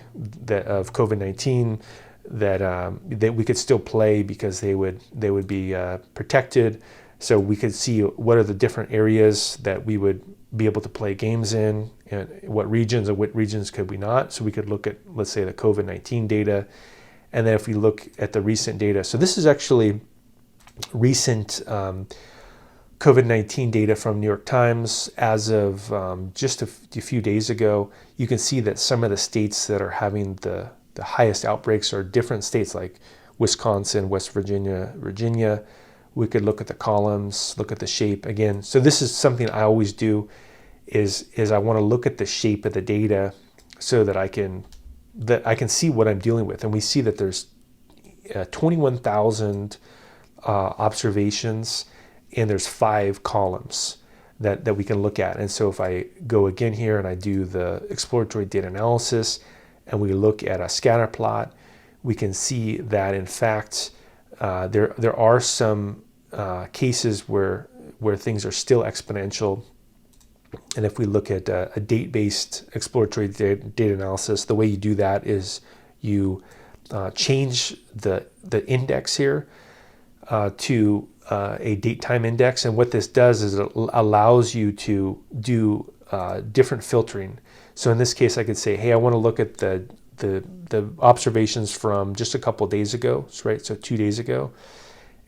of COVID-19, that we could still play because they would be protected. So we could see what are the different areas that we would be able to play games in, and what regions and what regions could we not. So we could look at, let's say, the COVID-19 data. And then if we look at the recent data, so this is actually recent COVID-19 data from New York Times as of just a few days ago. You can see that some of the states that are having the highest outbreaks are different states like Wisconsin, West Virginia, Virginia. We could look at the columns, look at the shape again. So this is something I always do, is I want to look at the shape of the data so that I can see what I'm dealing with. And we see that there's 21,000 observations, and there's 5 columns that we can look at. And so if I go again here and I do the exploratory data analysis and we look at a scatter plot, we can see that in fact there are some cases where things are still exponential. And if we look at a date-based exploratory data analysis, the way you do that is you change the index here to a date time index. And what this does is it allows you to do different filtering. So in this case, I could say, hey, I want to look at the observations from just a couple days ago, right? So 2 days ago.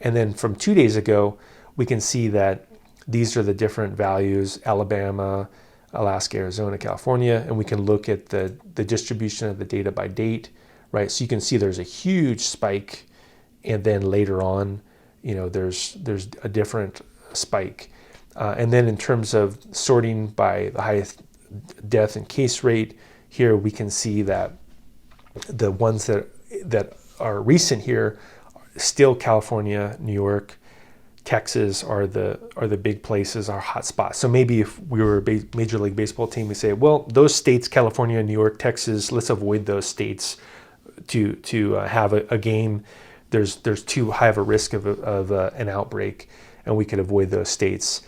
And then from 2 days ago, we can see that these are the different values: Alabama, Alaska, Arizona, California, and we can look at the distribution of the data by date, right? So you can see there's a huge spike, and then later on, there's a different spike. And then in terms of sorting by the highest death and case rate, here we can see that the ones that are recent here, still California, New York, Texas are the big places, our hot spots. So maybe if we were a Major League Baseball team, we say, well, those states, California, New York, Texas, let's avoid those states to have a game. There's too high of a risk of an outbreak, and we could avoid those states.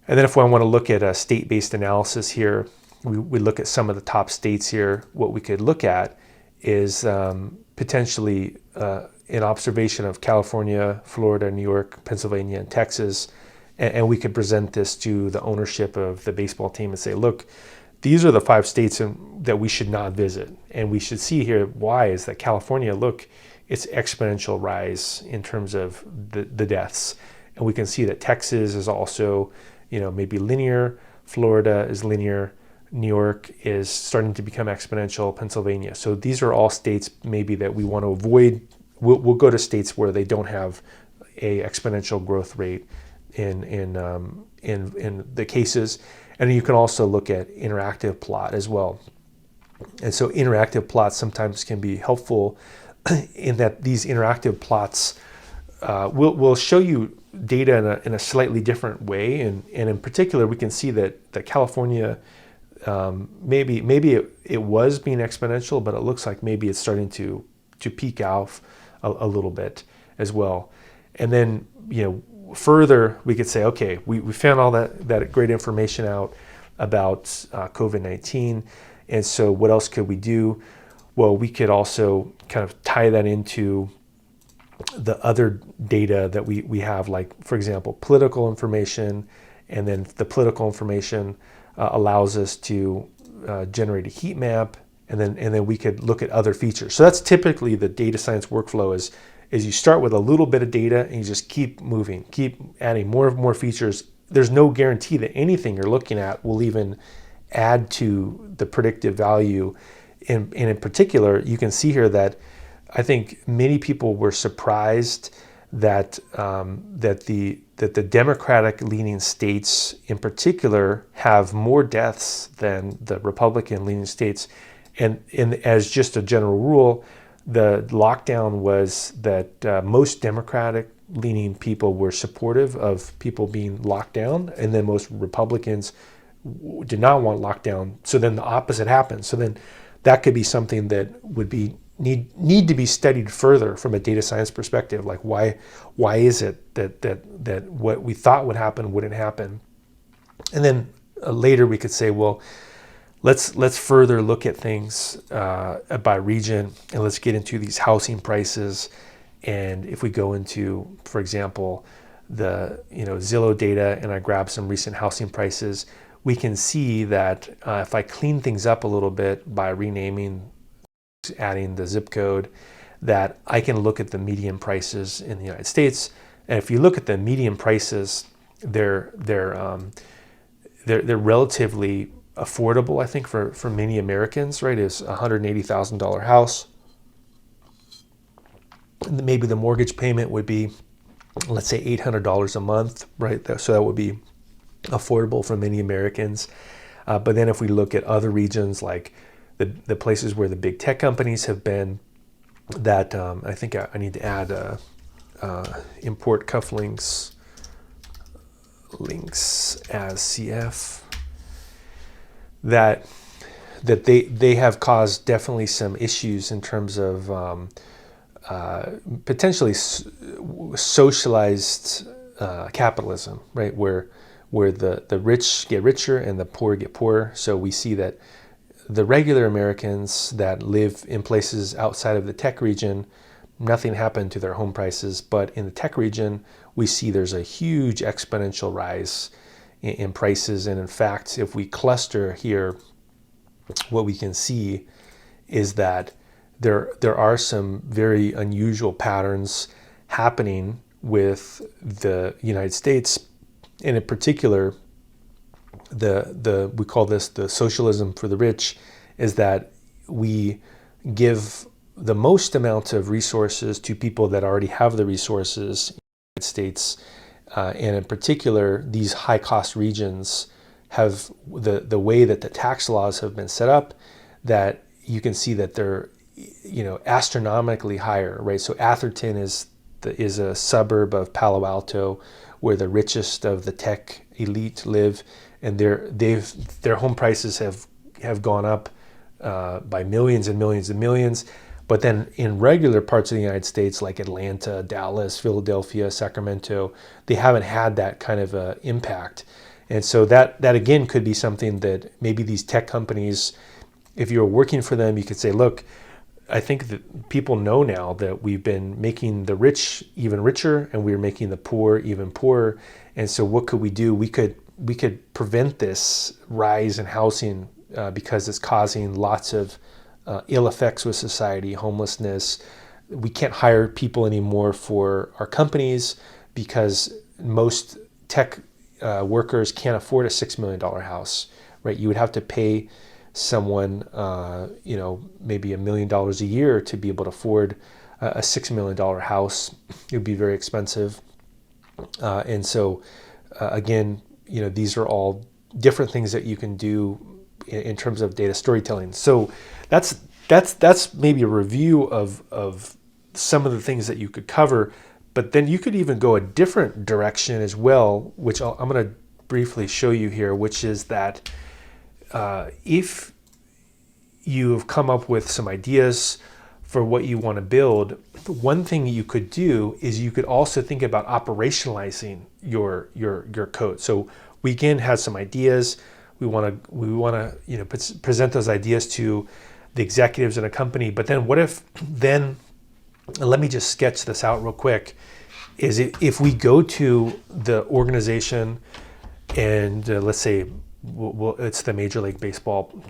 And then if I want to look at a state-based analysis here, we look at some of the top states here. What we could look at is potentially an observation of California, Florida, New York, Pennsylvania, and Texas. And we could present this to the ownership of the baseball team and say, look, these are the 5 states that we should not visit. And we should see here why is that California, look, it's exponential rise in terms of the deaths. And we can see that Texas is also, maybe linear. Florida is linear. New York is starting to become exponential. Pennsylvania. So these are all states maybe that we want to avoid. We'll go to states where they don't have a exponential growth rate in the cases. And you can also look at interactive plot as well. And so interactive plots sometimes can be helpful in that these interactive plots will show you data in a slightly different way, and in particular, we can see that California, maybe it was being exponential, but it looks like maybe it's starting to peak out a little bit as well. And then, further, we could say, okay, we found all that great information out about COVID-19, and so what else could we do? Well, we could also kind of tie that into the other data that we have, like, for example, political information, and then the political information allows us to generate a heat map, and then we could look at other features. So that's typically the data science workflow is you start with a little bit of data and you just keep moving, keep adding more and more features. There's no guarantee that anything you're looking at will even add to the predictive value. And in particular, you can see here that I think many people were surprised that the Democratic-leaning states in particular have more deaths than the Republican-leaning states. And as just a general rule, the lockdown was that most Democratic-leaning people were supportive of people being locked down, and then most Republicans did not want lockdown. So then the opposite happened. So then that could be something that would be need to be studied further from a data science perspective. Like why is it that what we thought would happen wouldn't happen? And then later we could say, well, let's further look at things by region, and let's get into these housing prices. And if we go into, for example, the Zillow data, and I grab some recent housing prices, we can see that if I clean things up a little bit by renaming, adding the zip code, that I can look at the median prices in the United States. And if you look at the median prices, they're relatively affordable, I think, for many Americans, right? It's a $180,000 house. Maybe the mortgage payment would be, let's say, $800 a month, right? So that would be affordable for many Americans. But then if we look at other regions, like the places where the big tech companies have been, that I think I need to add import cufflinks as CF, that they have caused definitely some issues in terms of potentially socialized capitalism, right? Where the rich get richer and the poor get poorer. So we see that the regular Americans that live in places outside of the tech region, nothing happened to their home prices. But in the tech region, we see there's a huge exponential rise in prices. And in fact, if we cluster here, what we can see is that there are some very unusual patterns happening with the United States, and in particular, we call this the socialism for the rich, is that we give the most amount of resources to people that already have the resources in the United States, and in particular, these high-cost regions have the way that the tax laws have been set up, that you can see that they're astronomically higher, right? So Atherton is a suburb of Palo Alto, where the richest of the tech elite live, and their home prices have gone up by millions and millions and millions. But then in regular parts of the United States, like Atlanta, Dallas, Philadelphia, Sacramento, they haven't had that kind of impact. And so that again could be something that maybe these tech companies, if you're working for them, you could say, look, I think that people know now that we've been making the rich even richer, and we're making the poor even poorer. And so what could we do? We could prevent this rise in housing because it's causing lots of ill effects with society, homelessness. We can't hire people anymore for our companies because most tech workers can't afford a $6 million house, right? You would have to pay someone, maybe $1 million a year to be able to afford a $6 million house. It would be very expensive. And so, again, these are all different things that you can do in terms of data storytelling. So that's maybe a review of some of the things that you could cover. But then you could even go a different direction as well, which I'm going to briefly show you here, which is that if you have come up with some ideas for what you want to build, one thing you could do is you could also think about operationalizing your code. So we again have some ideas. We want to present those ideas to the executives in a company. But then what if then, and let me just sketch this out real quick, is if we go to the organization and let's say it's the Major League Baseball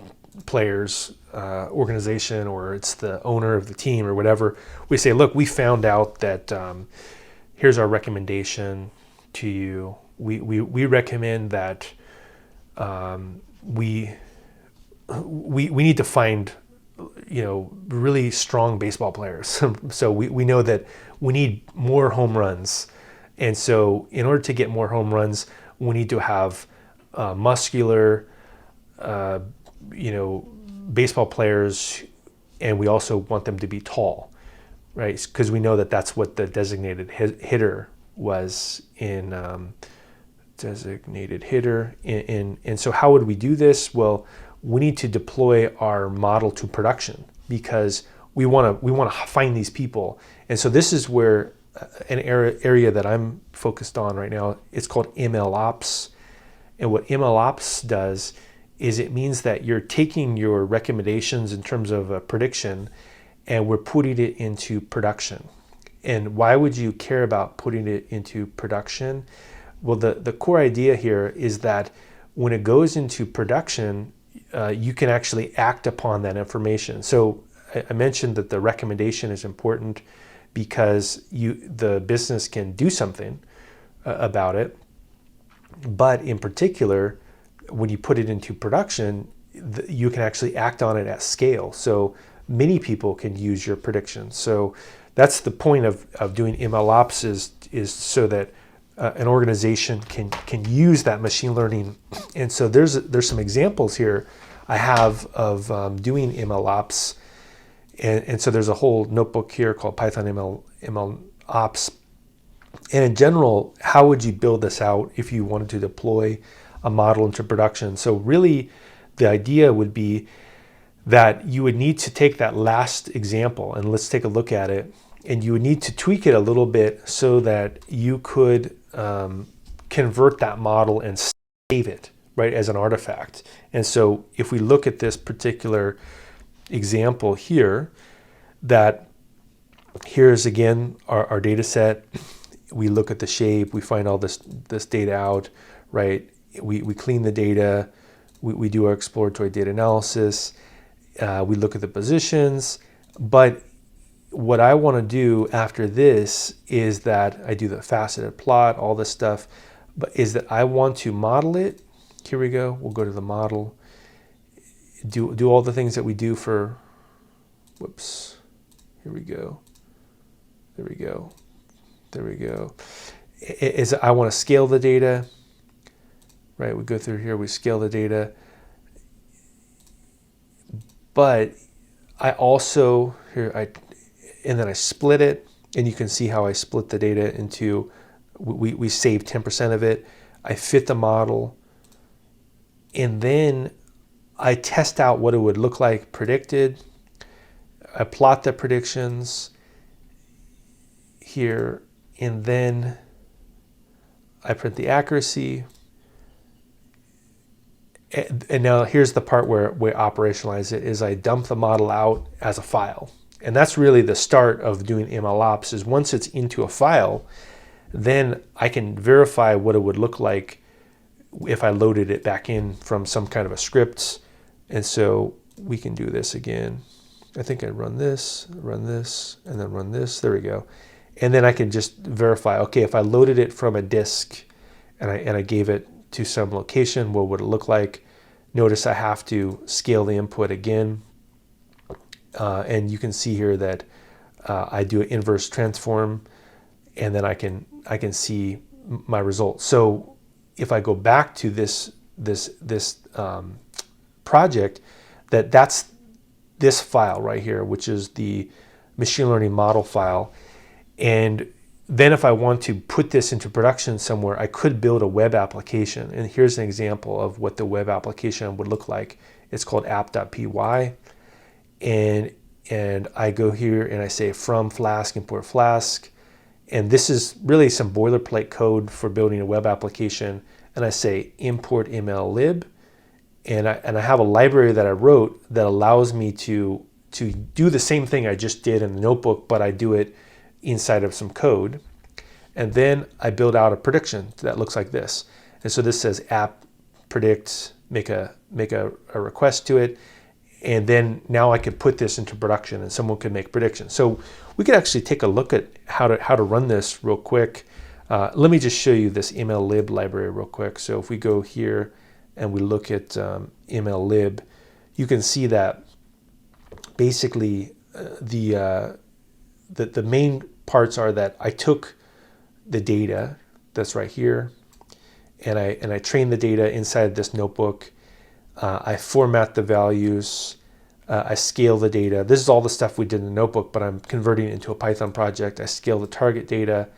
players organization, or it's the owner of the team or whatever, we say, look, we found out that here's our recommendation to you. We recommend that we need to find really strong baseball players. So we know that we need more home runs, and so in order to get more home runs, we need to have muscular baseball players, and we also want them to be tall, right? Because we know that that's what the designated hitter was in designated hitter. And so how would we do this? Well, we need to deploy our model to production because we want to find these people. And so this is where an area that I'm focused on right now, it's called MLOps. And what MLOps does is it means that you're taking your recommendations in terms of a prediction and we're putting it into production. And why would you care about putting it into production? Well, the core idea here is that when it goes into production, you can actually act upon that information. So I mentioned that the recommendation is important because the business can do something about it. But in particular, when you put it into production, you can actually act on it at scale. So many people can use your predictions. So that's the point of doing MLOps is so that an organization can use that machine learning. And so there's some examples here I have of doing MLOps. And so there's a whole notebook here called Python MLOps. And in general, how would you build this out if you wanted to deploy a model into production? So really, the idea would be that you would need to take that last example, and let's take a look at it, and you would need to tweak it a little bit so that you could convert that model and save it, right, as an artifact. And so if we look at this particular example here, that here's again our data set. We look at the shape, we find all this data out, right? We clean the data, we do our exploratory data analysis, we look at the positions. But what I want to do after this is that I do the faceted plot, all this stuff, but is that I want to model it. Here we go, we'll go to the model, do all the things that we do for, whoops, here we go, there we go. There we go. Is I want to scale the data, right? We go through here, we scale the data. But I also, and then I split it, and you can see how I split the data into, we save 10% of it. I fit the model, and then I test out what it would look like predicted. I plot the predictions here, and then I print the accuracy. And now here's the part where we operationalize it, is I dump the model out as a file. And that's really the start of doing MLOps, is once it's into a file, then I can verify what it would look like if I loaded it back in from some kind of a script. And so we can do this again. I think I run this, and then run this. There we go. And then I can just verify, okay, if I loaded it from a disk and I gave it to some location, what would it look like? Notice I have to scale the input again. And you can see here that I do an inverse transform, and then I can see my results. So if I go back to this project, that's this file right here, which is the machine learning model file. And then if I want to put this into production somewhere, I could build a web application. And here's an example of what the web application would look like. It's called app.py. And I go here and I say from Flask, import Flask. And this is really some boilerplate code for building a web application. And I say import MLOps. And I have a library that I wrote that allows me to do the same thing I just did in the notebook, but I do it inside of some code. And then I build out a prediction that looks like this. And so this says app predict, make a request to it. And then now I could put this into production and someone could make predictions. So we could actually take a look at how to run this real quick. Let me just show you this MLlib library real quick. So if we go here and we look at MLlib, you can see that basically the main parts are that I took the data that's right here and I trained the data inside this notebook. I format the values, I scale the data. This is all the stuff we did in the notebook, but I'm converting it into a Python project. I scale the target data,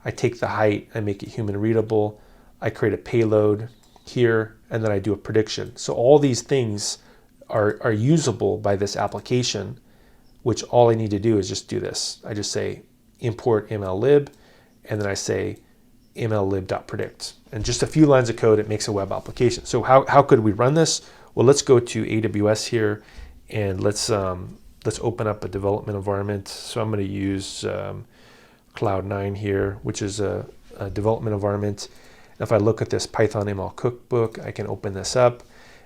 I take the height, I make it human readable, I create a payload here, and then I do a prediction. So all these things are usable by this application, which all I need to do is just do this. I just say import MLlib, and then I say mllib.predict. And just a few lines of code, it makes a web application. So how could we run this? Well, let's go to AWS here, and let's open up a development environment. So I'm going to use Cloud9 here, which is a development environment. If I look at this Python ML cookbook, I can open this up,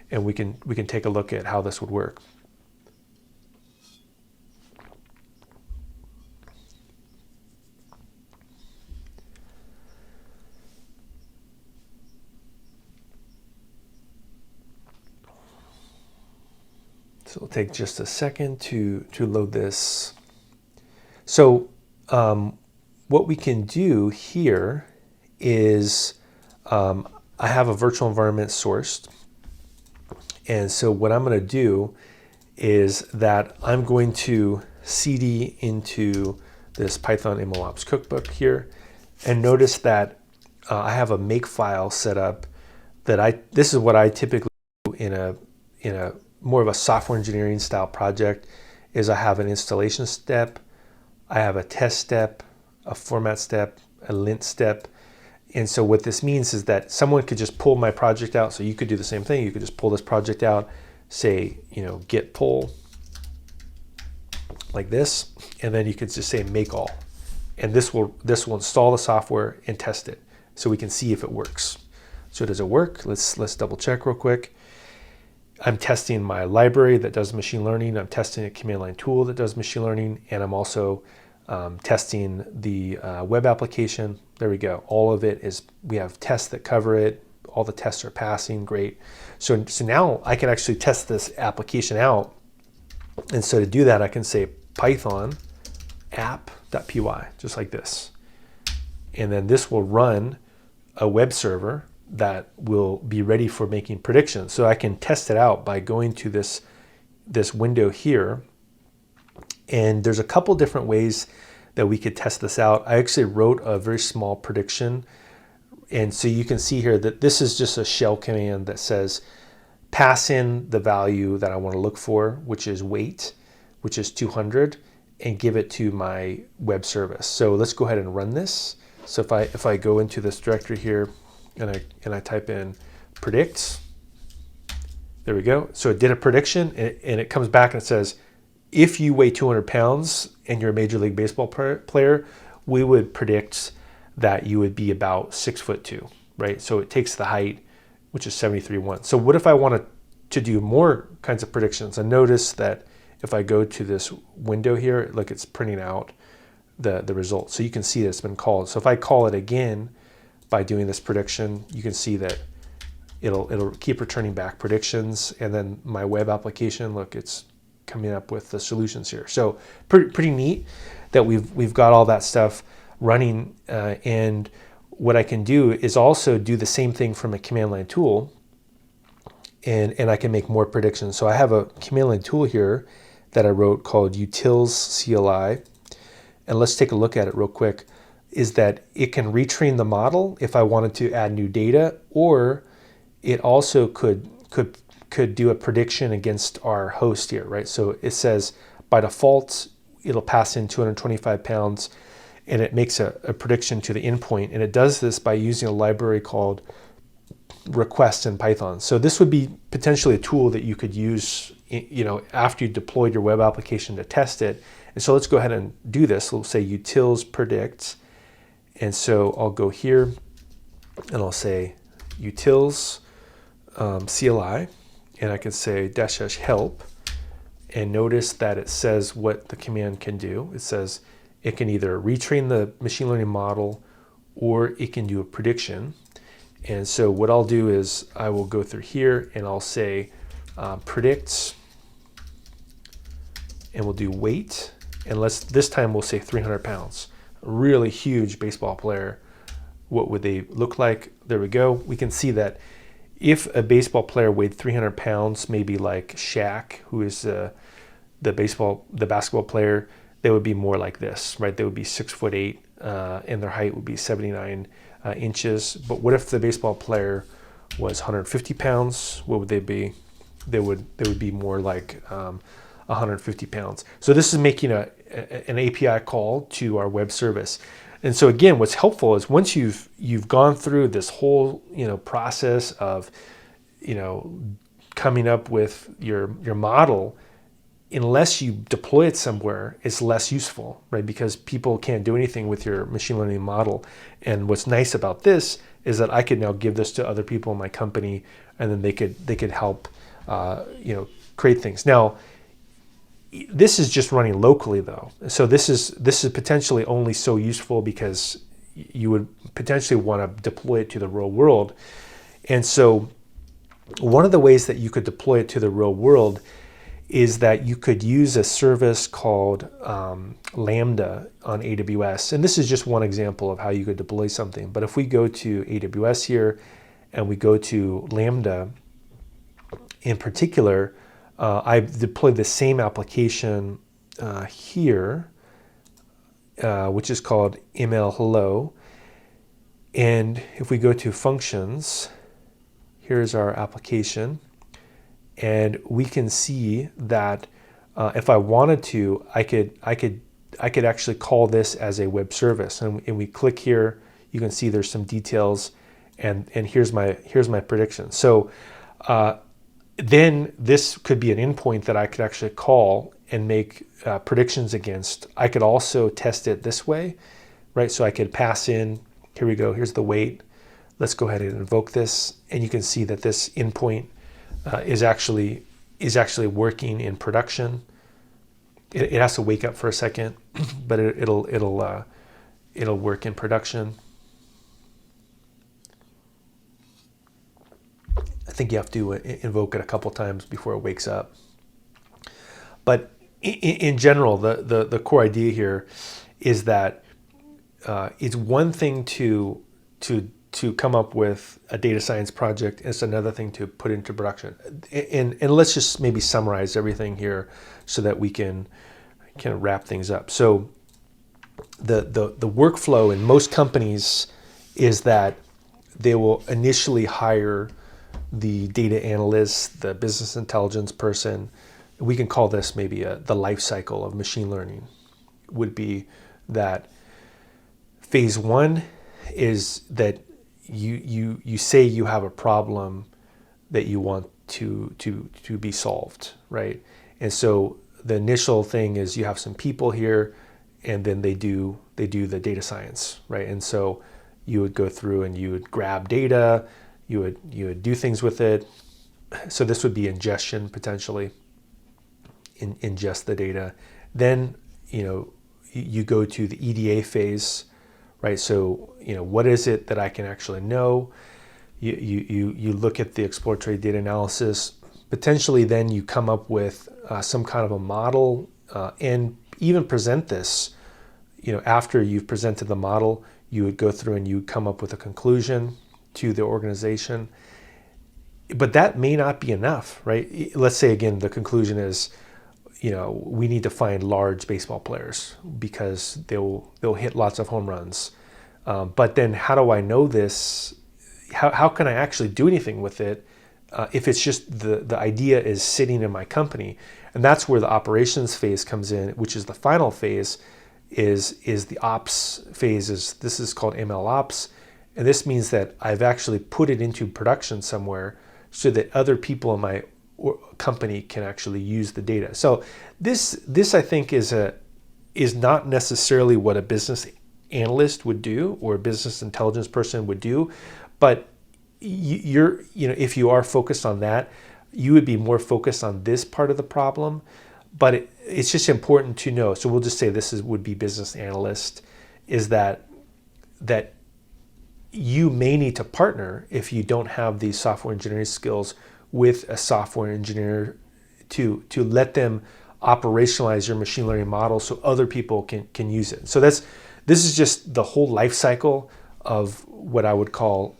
and we can take a look at how this would work. So it'll take just a second to load this. So what we can do here is I have a virtual environment sourced. And so what I'm going to do is that I'm going to cd into this Python MLOps cookbook here. And notice that I have a makefile set up that this is what I typically do in a more of a software engineering style project. Is I have an installation step, I have a test step, a format step, a lint step. And so what this means is that someone could just pull my project out. So you could do the same thing. You could just pull this project out, say, git pull like this, and then you could just say make all. And this will install the software and test it so we can see if it works. So does it work? Let's double check real quick. I'm testing my library that does machine learning. I'm testing a command line tool that does machine learning, and I'm also testing the web application. There we go. All of it is, we have tests that cover it. All the tests are passing, great. So now I can actually test this application out. And so to do that, I can say Python app.py, just like this. And then this will run a web server that will be ready for making predictions. So I can test it out by going to this window here. And there's a couple different ways that we could test this out. I actually wrote a very small prediction. And so you can see here that this is just a shell command that says, pass in the value that I want to look for, which is weight, which is 200, and give it to my web service. So let's go ahead and run this. So if I go into this directory here, and I type in predict, there we go. So it did a prediction, and it comes back and it says, if you weigh 200 pounds and you're a Major League Baseball player, we would predict that you would be about 6'2", right? So it takes the height, which is 73.1. So what if I wanted to do more kinds of predictions? And notice that if I go to this window here, look, it's printing out the result. So you can see that it's been called. So if I call it again, by doing this prediction, you can see that it'll keep returning back predictions, and then my web application, look, it's coming up with the solutions here. So pretty neat that we've got all that stuff running, and what I can do is also do the same thing from a command line tool, and I can make more predictions. So I have a command line tool here that I wrote called utils CLI, and let's take a look at it real quick. is that it can retrain the model if I wanted to add new data, or it also could do a prediction against our host here, right? So it says by default, it'll pass in 225 pounds, and it makes a prediction to the endpoint. And it does this by using a library called request in Python. So this would be potentially a tool that you could use, after you deployed your web application to test it. And so let's go ahead and do this. We'll say utils predict. And so I'll go here and I'll say utils CLI, and I can say -- help. And notice that it says what the command can do. It says it can either retrain the machine learning model or it can do a prediction. And so what I'll do is I will go through here and I'll say predict, and we'll do weight. And this time we'll say 300 pounds. A really huge baseball player. What would they look like? There we go. We can see that if a baseball player weighed 300 pounds, maybe like Shaq, who is the basketball player, they would be more like this, right? They would be 6'8", and their height would be 79 inches. But what if the baseball player was 150 pounds? What would they be? They would be more like 150 pounds. So this is making an API call to our web service. And so again, what's helpful is once you've gone through this whole process of coming up with your model, unless you deploy it somewhere, it's less useful, right? Because people can't do anything with your machine learning model. And what's nice about this is that I could now give this to other people in my company, and then they could help create things. Now, this is just running locally though. So this is potentially only so useful because you would potentially want to deploy it to the real world. And so one of the ways that you could deploy it to the real world is that you could use a service called Lambda on AWS. And this is just one example of how you could deploy something. But if we go to AWS here and we go to Lambda in particular, I've deployed the same application here, which is called ML And if we go to functions, here's our application. And we can see that if I wanted to, I could actually call this as a web service. And we click here, you can see there's some details, and here's my prediction. So then this could be an endpoint that I could actually call and make predictions against. I could also test it this way, right? So I could pass in, here we go, here's the weight. Let's go ahead and invoke this. And you can see that this endpoint is actually working in production. It has to wake up for a second, but it'll work in production. I think you have to invoke it a couple times before it wakes up. But in general, the core idea here is that it's one thing to come up with a data science project. It's another thing to put into production. And let's just maybe summarize everything here so that we can wrap things up. So the workflow in most companies is that they will initially hire the data analyst, the business intelligence person. We can call this maybe the life cycle of machine learning. Would be that phase one is that you say you have a problem that you want to be solved, right? And so the initial thing is you have some people here, and then they do the data science, right? And so you would go through and you would grab data, you would do things with it. So this would be ingestion potentially, ingest the data. Then you go to the EDA phase, right? So what is it that I can actually know? You look at the exploratory data analysis. Potentially then you come up with some kind of a model and even present this. After you've presented the model, you would go through and you come up with a conclusion to the organization. But that may not be enough, right? Let's say again the conclusion is, we need to find large baseball players because they'll hit lots of home runs. But then how do I know this? How can I actually do anything with it if it's just the idea is sitting in my company? And that's where the operations phase comes in, which is the final phase, is the ops phase. This is called MLOps. And this means that I've actually put it into production somewhere so that other people in my company can actually use the data. So this I think is not necessarily what a business analyst would do or a business intelligence person would do, but if you are focused on that, you would be more focused on this part of the problem. But it's just important to know. So we'll just say would be business analyst, is that you may need to partner if you don't have these software engineering skills with a software engineer to let them operationalize your machine learning model so other people can use it. So this is just the whole life cycle of what I would call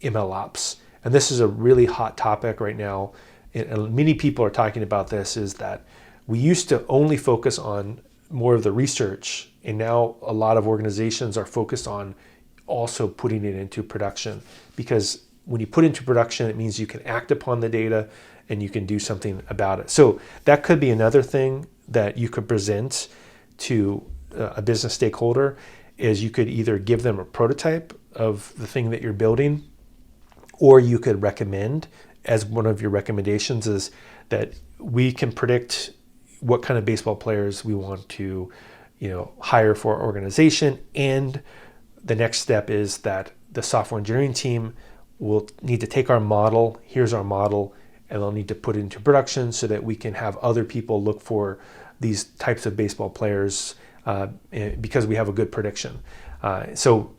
MLOps. And this is a really hot topic right now. And many people are talking about this, is that we used to only focus on more of the research, and now a lot of organizations are focused on also putting it into production, because when you put it into production, it means you can act upon the data and you can do something about it. So that could be another thing that you could present to a business stakeholder, is you could either give them a prototype of the thing that you're building, or you could recommend, as one of your recommendations, is that we can predict what kind of baseball players we want to hire for our organization. And the next step is that the software engineering team will need to take our model, here's our model, and they'll need to put it into production so that we can have other people look for these types of baseball players because we have a good prediction. So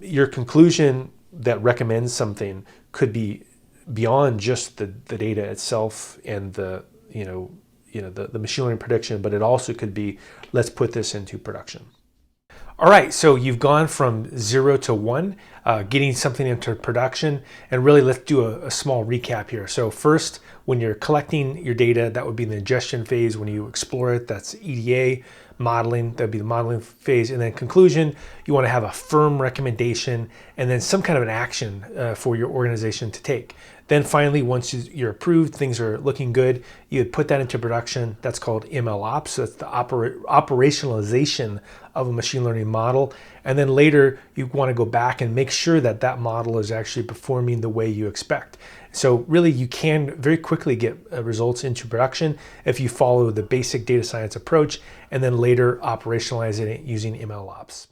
your conclusion that recommends something could be beyond just the data itself and the machine learning prediction, but it also could be, let's put this into production. All right, so you've gone from 0 to 1, getting something into production, and really let's do a small recap here. So first, when you're collecting your data, that would be the ingestion phase. When you explore it, that's EDA. Modeling, that'd be the modeling phase. And then conclusion, you want to have a firm recommendation and then some kind of an action for your organization to take. Then finally, once you're approved, things are looking good, you would put that into production. That's called MLOps. So that's the operationalization of a machine learning model. And then later, you want to go back and make sure that that model is actually performing the way you expect. So really, you can very quickly get results into production if you follow the basic data science approach and then later operationalize it using MLOps.